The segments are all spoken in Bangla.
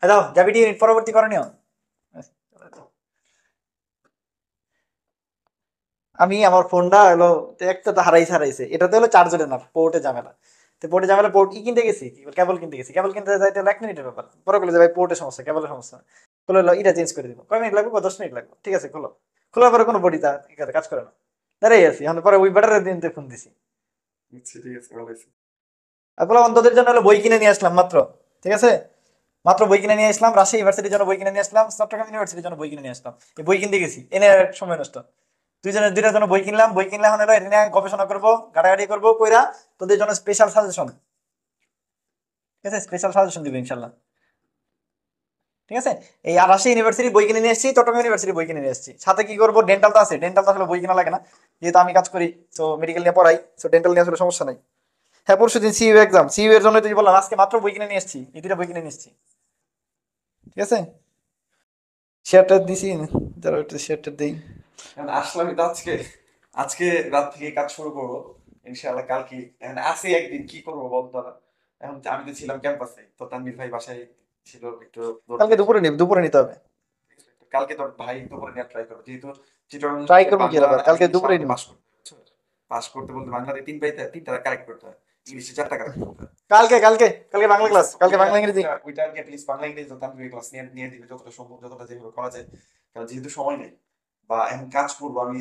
দাও যাবিটি পরবর্তী করণীয়। আমি আমার ফোনটা হলো একটা তো হারাইছে, এটাতে হলো চার্জারে না পোর্টে ঝামেলা। তো পোর্টে ঝামেলা, পোর্ট কি কিনতে গেছি, কেবল কিনতে গেছি, কেবল কিনতে যাইতে হলো 1 মিনিটের ব্যাপার। পরে বলে যে ভাই পোর্টের সমস্যা, কেবলের সমস্যা। বলে হলো এটা চেঞ্জ করে দিব, কয় মিনিট লাগবে, 10 মিনিট লাগবে, ঠিক আছে খোলো। খোলার পরে কোনো বডি কাজ করে না, দাঁড়াই আছি এখন। পরে ওই ব্যাটারে দিনতে ফোন দিছি। আচ্ছা ঠিক আছে, ভালো হয়েছে। আর বলে অন্তদের জন্য হলো বই কিনে নিয়ে আসলাম মাত্র, ঠিক আছে, মাত্র বই কিনে নিয়ে আসলাম, রাজশাহী ইউনিভার্সিটির জন্য বই কিনে নিয়ে আসলাম, চট্টগ্রাম ইউনিভার্সিটির জন্য বই কিনে নিয়ে আসলাম। এই বই কিনতে গেছি, এনে আর সময় নষ্ট। দুইটার জন্য বই কিনলাম, বই কিনলে এখন হলো এটা নিয়ে গবেষণা করবো, ঘাটাঘাটি করবো, কইরা তোদের জন্য স্পেশাল সাজেশন, ঠিক আছে, স্পেশাল সাজেশন দিবে ইনশাল্লাহ, ঠিক আছে। এই আর রাজশাহী ইউনিভার্সিটি বই কিনে নিয়ে এসেছি, চট্টগ্রাম ইউনিভার্সিটি বই কিনে নিয়ে এসেছি। সাথে কি করবো, ডেন্টাল তো আছে, ডেন্টাল তো আসলে বই কিনা লাগে না, যেহেতু আমি কাজ করি, তো মেডিকেল নিয়ে পড়াই, তো ডেন্টাল নিয়ে আসলে সমস্যা নাই। হ্যাঁ পরশু দিন সিইউ এক্সাম, সিইউ এর জন্য তুই বললাম আজকে মাত্র বই কিনে নিয়ে এসেছি, এই 2টা বই কিনে নিয়ে এসেছি, ঠিক আছে। শেয়ারটা দিছি, যারা একটু শেয়ারটা দিই। এখন আসলামই তো আজকে, আজকে রাত থেকে কাজ শুরু করবো ইনশাআল্লাহ। কালকে এখন আসি একদিন, কি করবো বলতো না। এখন আমি তো ছিলাম ক্যাম্পাসে, তো তানভীর ভাই বাসায় ছিল, একটু ধরতে কালকে আসলাম। দুপুরে নিতে হবে। কালকে তোর ভাই দুপুরে নেওয়ার ট্রাই করো, যেহেতু চিটাগাং ট্রাই থেকে করবো কি বাংলা আবার, আর কালকে ইংলিশ দুপুরে আমাকে নিবো। পাস করতে হবে, বুঝছো? পাস করতে বলতে বাংলাতে 3টা কারেক্ট করতে হয়, ইংলিশে 4টা কারেক্ট করতে হয়। কালকে বাংলা ঠিক আছে, ক্লাস, তো কালকে ওইটা বাংলা ইংরেজি। ওইটা ওইটা আর কি লিস্ট বাংলা ইংরেজি তো তানভীর ক্লাস নিয়ে নিয়ে দিবে যতটা সম্ভব, যতটা যেভাবে করা যায়। কারণ যেহেতু সময় নেই বা এখন কাজ করবো আমি,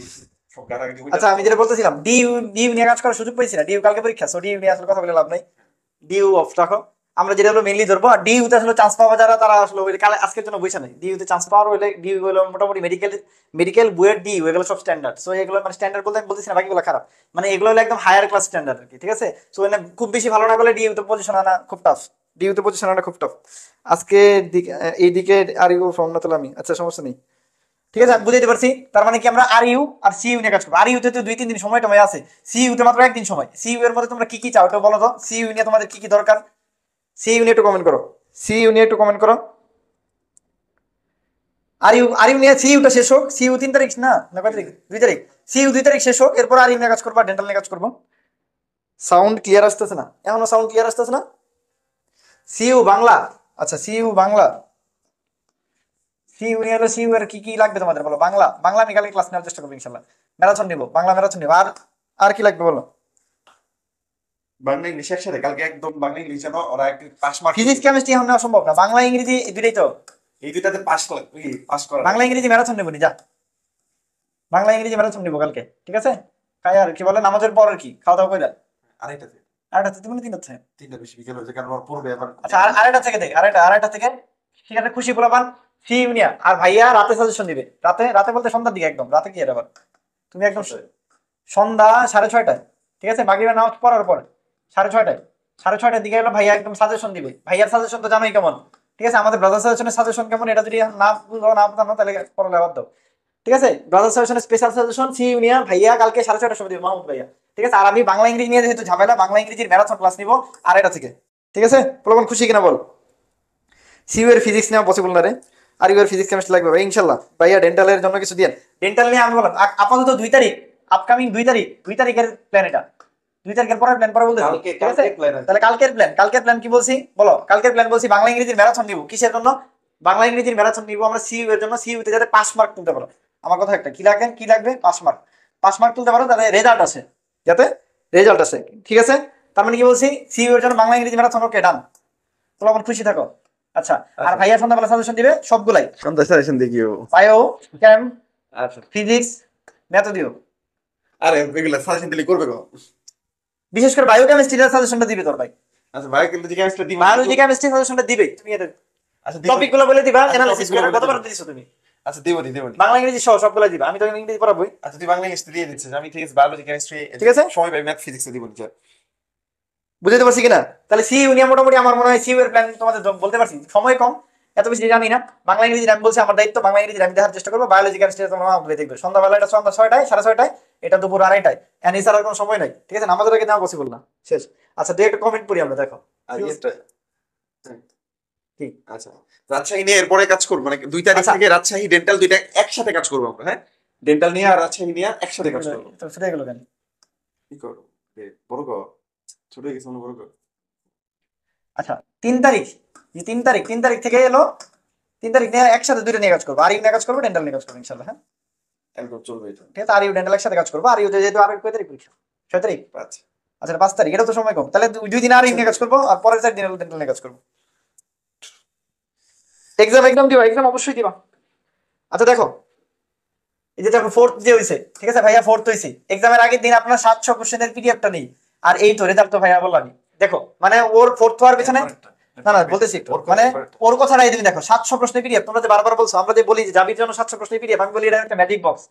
সব ঘাটাঘাটি ওইটা আচ্ছা আমি করতে যেটা হবে। বলতেছিলাম, ডিউ ডিউ নিয়ে কাজ করার সুযোগ পাইছি না, ডিউ কালকে পরীক্ষা, সো ডিউ নিয়ে আসলে কথা বলে লাভ নাই, ডিউ অফ রাখো। আমরা যেটা হলো মেইনলি ধরবো, আর ডিউতে আসলে চান্স পাওয়া যারা তারা আসলে ওই কালে আজকের জন্য বুঝছে না, ডিউতে চান্স পাওয়ার হলে ডিউ হলো মোটামুটি মেডিকেল বুয়েট ডিউ এগুলো সব স্ট্যান্ডার্ড, সো এগুলো মানে স্ট্যান্ডার্ড বলতে আমি বলতেছি না বাকিগুলো খারাপ, মানে এগুলো হলো একদম হায়ার ক্লাস স্ট্যান্ডার্ড আর কি, ঠিক আছে। সো মানে খুব বেশি ভালো না করলে ডিউতে পজিশন আনা খুব টাফ, ডিউতে পজিশন আনা খুব টাফ। আজকে এইদিকে আর ইউ ফর্ম না তাহলে আমি, আচ্ছা সমস্যা নেই, ঠিক আছে আচ্ছা আমি বুঝাইতে পারছি। তার মানে কি আমরা আর ইউ আর সি ইউ নিয়ে কাজ করবো। আর ইউতে তো 2-3 দিন সময় টময় আছে, সি ইউতে মাত্র একদিন সময়। সি ইউ এর মধ্যে তোমরা কি কি চাও এটা বলো তো, সি ইউ নিয়ে তোমাদের কি কি দরকার, সি ইউ নিয়ে একটু কমেন্ট করো, সি ইউ নিয়ে একটু কমেন্ট করো। আর ইউ নিয়ে সি ইউটা শেষ হোক, সি ইউ 3 তারিখ না না কয় তারিখ, 2 তারিখ, সি ইউ 2 তারিখ শেষ হোক, এরপর আর ইউ নিয়ে কাজ করবো, ডেন্টাল নিয়ে কাজ করবো। সাউন্ড ক্লিয়ার আসতেছে না, এখনো সাউন্ড ক্লিয়ার আসতেছে না। সি ইউ বাংলা, আচ্ছা C U Bangla, C U নিয়ে হলো সি ইউ এর কি কি লাগবে তোমাদের বলো। বাংলা, বাংলা আমি কালকে ক্লাস নেওয়ার চেষ্টা করবো ইনশাল্লাহ, ম্যারাথন নিবো, বাংলা ম্যারাথন নিবো। আর আর কি লাগবে বলো। বাংলা ইংলিশ একসাথে কালকে, একদম বাংলা ইংলিশ যেন ওরা একটু পাস মার্ক ফিজিক্স করতে। কেমিস্ট্রি এখন নেওয়া সম্ভব না, বাংলা ইংরেজি এই দুটাই তো। এই দুইটাতে পাস করা, পাস করা বাংলা লাগবে। ইংরেজি ম্যারাথন নেবো নি যা, বাংলা ইংরেজি ম্যারাথন নিবো কালকে, ঠিক আছে। খাই আর কি বলে নামাজের পর আর কি খাওয়া দাওয়া করে, আড়াইটাতে, আরেকটা থেকে মানে 3টা থেকে। 3টা বেশি বিকেল হয়েছে, কারণ ওর পড়বে আবার আচ্ছা আর আরেকটা থেকে দেখ, আরেকটা থেকে, ঠিক আছে খুশি পোলাপান। সি ইউনিয়া আর ভাইয়া রাতে সাজেশন দিবে, রাতে রাতে বলতে সন্ধ্যার দিকে, একদম রাতে কি আর আবার, তুমি একদম সন্ধ্যায়। সন্ধ্যা 6:30টায়, ঠিক আছে মাগরিবের নামাজ পড়ার পরে 6:30টায়, 6:30টার দিকে হলো ভাইয়া একদম সাজেশন দিবে। ভাইয়ার সাজেশন তো জানোই কেমন, ঠিক আছে। আমাদের ব্রাদার সাজেশনের সাজেশন কেমন এটা যদি না বুঝো না জানো তাহলে পড়ালে বাদ দাও, ঠিক আছে। ব্রাদার সাজেশনের স্পেশাল সাজেশন সি ইউনিয়া ভাইয়া কালকে 6:30টার সময় দিবে, মাহমুদ ভাইয়া, ঠিক আছে। আর আমি বাংলা ইংরেজি নিয়ে যেহেতু ঝামেলা, বাংলা ইংরেজির ম্যারাথন ক্লাস নিবো 2:30 থেকে, ঠিক আছে। প্রলোভন খুশি কিনা বল। সিইউ এর ফিজিক্স নেওয়া পসিবল না রে, আর ইউ এর ফিজিক্স কেমিস্ট্রি লাগবে ভাই ইনশাল্লাহ। ভাইয়া ডেন্টালের জন্য কিছু দিয়ে, ডেন্টাল নিয়ে আমি বললাম আপাতত 2 তারিখ, আপকামিং 2 তারিখ, 2 তারিখের প্ল্যান এটা, 2 তারিখের পরের প্ল্যান পরে বলতেছি, কালকে ঠিক আছে। কালকে প্ল্যান আছে। তাহলে কালকের প্ল্যান কি বলছি বলো। কালকের প্ল্যান বলছি বাংলা ইংরেজির ম্যারাথন নিব, কিসের জন্য, বাংলা ইংরেজির ম্যারাথন নিব আমরা সিইউ এর জন্য, সিইউ তে যাতে 5 মার্ক তুলতে পারো। আমার কথা একটা, কি লাগবে 5 মার্ক, 5 মার্ক তুলতে পারো তাহলে রেজাল্ট আছে, যাতে রেজাল্ট আছে, ঠিক আছে। তার মানে কি বলছি, সিইউ এর জন্য বাংলা ইংরেজি ম্যারাথন, ওকে ডান, তোমরা আমার খুশি থাকো। আচ্ছা আর আচ্ছা ভাইয়া সন্ধ্যাবেলা সাজেশন দিবে সবগুলাই, সন্ধ্যা সাজেশন দেখিও। বায়ো, কেম, আচ্ছা, ফিজিক্স, ম্যাথ দিও। আরে এগুলা সাজেশন দিলে করবে গো। বিশেষ করে বায়ো কেমিস্ট্রির সাজেশনটা দিবে তোর ভাই, আচ্ছা বায়োকেমিস্ট্রি কেমিস্ট্রি দিব কিন্তু। বায়োলজি কেমিস্ট্রি সাজেশনটা দিবে, তুমি এদের আচ্ছা দিব নি। টপিক গুলো বলে দিবা, আচ্ছা অ্যানালিসিস টপিকগুলো করে বলে কতবার দিবো। দিছো তুমি। আচ্ছা দিব নি। বাংলা ইংরেজি সহ সবগুলো দিবা, আমি তো ইংরেজি পড়াবোই, আচ্ছা তুই বাংলা ইংলিশ দিয়ে দিচ্ছিস, আমি ঠিক আছে বায়োলজি কেমিস্ট্রি ঠিক আছে। সময় পাই, ম্যাথ ফিজিক্স দিব নি। বুঝতে পারছি কিনা। তাহলে সি ইউনিয়ন মোটামুটি আমার মনে হয় সি এর প্ল্যান তোমাদের বলতে পারছি, সময় কম, এত বেশি জানি না। বাংলা ইংরেজি আমি বলছি আমার দায়িত্ব, বাংলা ইংরেজি আমি দেখার চেষ্টা করবো। বায়োলজি কেমিস্ট্রি তোমরা বলে দেখবে, সন্ধ্যাবেলা এটা সন্ধ্যা 6টায় 6:30টায়, এটা দুপুর 2:30টায়, এন্ড এছাড়া কোনো সময় নাই, ঠিক আছে। নামাজের আগে নেওয়া পসিবল না, শেষ। আচ্ছা দু একটা কমেন্ট পড়ি আমরা, দেখো আর কি ইয়েটা, কি? আচ্ছা রাজশাহী নিয়ে এরপরে কাজ করবো, মানে 2 তারিখ আচ্ছা থেকে রাজশাহী ডেন্টাল দুইটা একসাথে কাজ করবো আমরা, হ্যাঁ। ডেন্টাল নিয়ে আর রাজশাহী নিয়ে একসাথে কাজ করবো। তো সেটাই গেলো কেন। কি করবো, বড় কর, ছোট হয়ে গেছে মনে, বড় কর। আচ্ছা 3 তারিখ, যে 3 তারিখ থেকে এলো, 3 তারিখ নিয়ে একসাথে দুইটা নিয়ে কাজ করবো, আর ইউ নিয়ে কাজ করবো, ডেন্টাল নিয়ে কাজ করবো ইনশাল্লাহ। হ্যাঁ একদম চলবে এটা। ঠিক আছে, আর ইউ ডেন্টাল একসাথে কাজ করবো। আর ইউ যেহেতু আর কয় তারিখ পরীক্ষা, 6 তারিখ। আচ্ছা আচ্ছা 5 তারিখ, এটা তো সময় কম, তাহলে 2 দিন আর ইউ নিয়ে কাজ করবো, আর পরের 4 দিন হলো ডেন্টাল নিয়ে কাজ করবো। এক্সাম দিবা, এক্সাম অবশ্যই দিবা। আচ্ছা দেখো, এই যে দেখো ফোর্থ যে হয়েছে, ঠিক আছে ভাইয়া, ফোর্থ হয়েছে, এক্সামের আগের দিন আপনার 700 কোশ্চেনের পিডিএফটা নেই, আর এই তো রেজাল্ট তো ভাইয়া বললাম। দেখো মানে ওর ফোর্থ হওয়ার পিছনে, না না বলতেছি একটু, মানে ওর কথাটাই তুমি দেখো, 700 প্রশ্নের পিডিএফ। তোমরা যে বারবার বলছো, আমরা যে বলি যে জাবির জন্য 700 প্রশ্নের পিডিএফ, আমি বলি এটা একটা ম্যাজিক বক্স।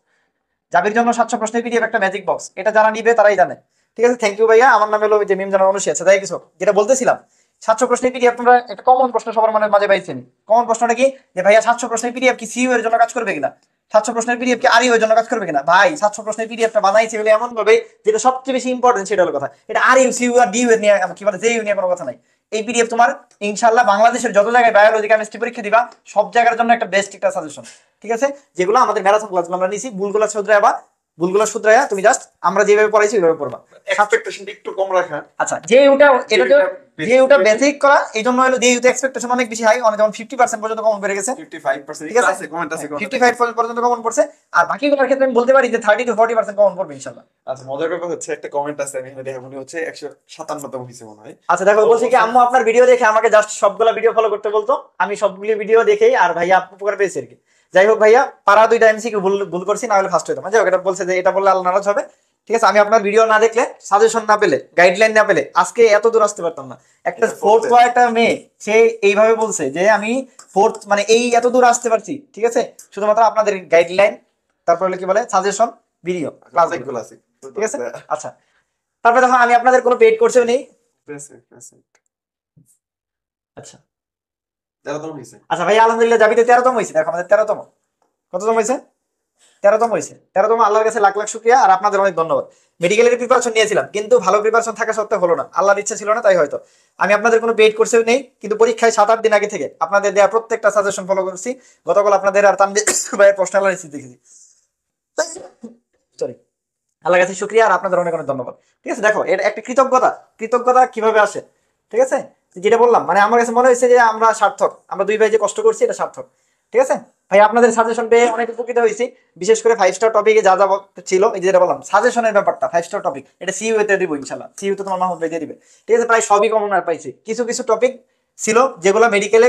জাবির জন্য 700 প্রশ্নের পিডিএফ একটা ম্যাজিক বক্স, এটা যারা নিবে তারাই জানে। ঠিক আছে, থ্যাংক ইউ ভাইয়া। আমার নাম হলো যে মিম জানার অনুষ্ঠী আছে, তাই কিছু যেটা বলতেছিলাম, 700 প্রশ্নের পিডিএফ তোমরা একটা কমন প্রশ্ন সবার মনের মাঝে পাইছেন। কমন প্রশ্নটা কি, যে ভাইয়া 700 প্রশ্নের পিডিএফ কি সিইউ এর জন্য কাজ করবে কিনা, 700 প্রশ্নের পিডিএফ কি আরইউ এর জন্য কাজ করবে কিনা। ভাই 700 প্রশ্নের পিডিএফটা বানাইছে বলে এমন ভাবে, যেটা সবচেয়ে বেশি ইম্পর্টেন্ট সেটা হলো কথা, এটা আরইউ সিইউ আর ডিইউ এর নিয়ে কি বলে জেইউ নিয়ে কোনো কথা নাই। এই পিডিএফ তোমার ইনশাআল্লাহ বাংলাদেশের যত জায়গায় বায়োলজি কেমিস্ট্রি পরীক্ষা দিবা, সব জায়গার জন্য একটা বেস্ট একটা সাজেশন। ঠিক আছে, যেগুলো আমাদের ম্যারাথন ক্লাসগুলো আমরা নিছি, ভুলগুলো শুধরাইবা তুমি জাস্ট আমরা যেভাবে পড়াইছি ওইভাবে পড়বা। এক্সপেকটেশনটা একটু কম রাখা। আচ্ছা যে ওটা, এটা তো যে ওটা বেসিক করা, এই জন্য হলো যে ওটা এক্সপেকটেশন অনেক বেশি হাই, অনেক যেমন 50% পর্যন্ত কমন বেড়ে গেছে। 55% ঠিক আছে, আছে, কমেন্ট আছে, comment আছে। 55 পর্যন্ত কমন পড়ছে, আর বাকিগুলোর ক্ষেত্রে আমি বলতে পারি যে 30 to 40% কমন পড়বে ইনশাআল্লাহ। আচ্ছা মজার ব্যাপার হচ্ছে একটা কমেন্ট আছে, আমি এখানে দেখা মনে হচ্ছে 157তম হইছে মনে হয়। আচ্ছা দেখো, বলছি কি আম্মু আপনার ভিডিও দেখে আমাকে জাস্ট সবগুলা ভিডিও ফলো করতে বলতো, আমি সবগুলো ভিডিও দেখেই, আর ভাইয়া উপকার পেয়েছি আর কি। যাই হোক ভাইয়া, পারা 2টা এমসিকিউ ভুল ভুল করছি, না হলে ফার্স্ট হইতাম। যাই হোক, এটা বলছে যে এটা বললে আল্লাহ নারাজ হবে। ঠিক আছে, আমি আপনার ভিডিও না দেখলে, সাজেশন না পেলে, গাইডলাইন না পেলে আজকে এত দূর আসতে পারতাম না। একটা ফোর্থ হওয়া একটা মেয়ে, সে এইভাবে বলছে যে আমি ফোর্থ মানে এই এত দূর আসতে পারছি, ঠিক আছে, শুধুমাত্র আপনাদের গাইডলাইন, তারপর হলো কি বলে সাজেশন, ভিডিও ক্লাস অনেকগুলো আছে। ঠিক আছে। আচ্ছা তারপরে দেখো, আমি আপনাদের কোনো পেড কোর্সেও নেই। আচ্ছা 13তম হইছে। আচ্ছা ভাই, আলহামদুলিল্লাহ জাবিতে 13তম হয়েছে। দেখো আমাদের 13তম, কততম হয়েছে, 13তম হয়েছে। 13তম, আল্লাহর কাছে লাখ লাখ শুকরিয়া, আর আপনাদের অনেক ধন্যবাদ। মেডিকেলের প্রিপারেশন নিয়েছিলাম, কিন্তু ভালো প্রিপারেশন থাকা সত্ত্বেও হলো না, আল্লাহর ইচ্ছা ছিল না, তাই হয়তো। আমি আপনাদের কোনো পেইড কোর্সেও নেই, কিন্তু পরীক্ষায় 7-8 দিন আগে থেকে আপনাদের দেওয়া প্রত্যেকটা সাজেশন ফলো করছি। গতকাল আপনাদের আর তানভীর ভাইয়ের প্রশ্ন অ্যানালাইসিস দেখেছি। সরি, আল্লাহর কাছে শুকরিয়া, আর আপনাদের অনেক অনেক ধন্যবাদ। ঠিক আছে, দেখো এটা একটা কৃতজ্ঞতা। কৃতজ্ঞতা কিভাবে আসে, ঠিক আছে, যেটা বললাম, মানে আমার কাছে মনে হয়েছে যে আমরা সার্থক, আমরা দুই ভাই যে কষ্ট করছি এটা সার্থক। ঠিক আছে ভাই, আপনাদের সাজেশন পেয়ে অনেক উপকৃত হয়েছি, বিশেষ করে 5 স্টার টপিকে যা যা ছিল, এই যে যেটা বললাম সাজেশনের ব্যাপারটা, 5 স্টার টপিক এটা সিইউ তে দিব ইনশাআল্লাহ, সিইউ তে তোমার মাহমুদ ভাই দিয়ে দিবে। ঠিক আছে, প্রায় সবই কমন আর পাইছি। কিছু কিছু টপিক ছিল যেগুলো মেডিকেলে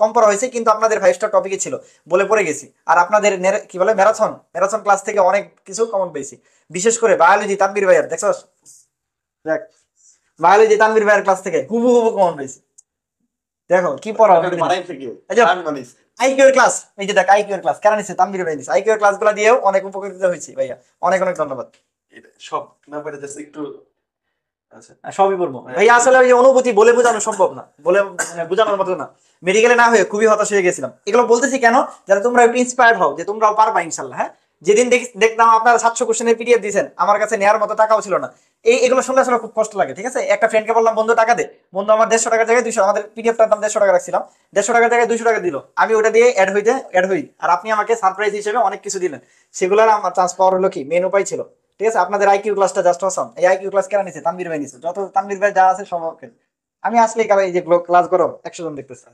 কম পড়া হয়েছে, কিন্তু আপনাদের 5 স্টার টপিকে ছিল বলে পড়ে গেছি। আর আপনাদের কি বলে ম্যারাথন ম্যারাথন ক্লাস থেকে অনেক কিছু কমন পেয়েছি, বিশেষ করে বায়োলজি তানভীর ভাইয়ার, দেখছস, দেখ বায়োলজি তানভীর ভাইয়ার ক্লাস থেকে হুবহু কমন পেয়েছি। দেখো কি পড়া, মারাই থেকে এই যে আমি বানাইছি। আইকিউ এর ক্লাস, এই যে দেখ আইকিউ এর ক্লাস কেন নিছে, তানভীর ভাই নিছে। আইকিউ এর ক্লাসগুলো দিয়েও অনেক উপকৃত হয়েছি ভাইয়া, অনেক অনেক ধন্যবাদ। এটা সব না পারে জাস্ট একটু। আচ্ছা আর সবই বলবো ভাইয়া, আসলে ওই যে অনুভূতি বলে বোঝানো সম্ভব না, বলে মানে বোঝানোর মতো না। মেডিকেলে না হয়ে খুবই হতাশ হয়ে গেছিলাম। এগুলো বলতেছি কেন, যাতে তোমরা একটু ইন্সপায়ার্ড হও যে তোমরাও পারবা ইনশাল্লাহ। হ্যাঁ, যেদিন দেখতাম আপনারা 700 কোশ্চেনের পিডিএফ দিয়েছেন, আমার কাছে নেওয়ার মতো টাকাও ছিল না। এগুলো শুনলে আসলে খুব কষ্ট লাগে। ঠিক আছে, একটা ফ্রেন্ডকে বললাম বন্ধু টাকা দে, বন্ধু আমার 150 টাকার জায়গায় 200, আমাদের পিডিএফটার দাম 150 টাকা রাখছিলাম, 150 টাকার জায়গায় 200 টাকা দিল, আমি ওটা দিয়ে অ্যাড হই, আর আপনি আমাকে সারপ্রাইজ হিসেবে অনেক কিছু দিলেন। সেগুলোর আমার চান্স পাওয়ার হলো কি মেন উপায় ছিল। ঠিক আছে, আপনাদের আইকিউ ক্লাসটা জাস্ট অসাম। এই আইকিউ ক্লাস কেন নিছে, তানভীর ভাই নিছে, যত তানভীর ভাই যা আছে সব ওকে। আমি আসলে কারণ এই যে ক্লাস করো 100 জন দেখতেছে।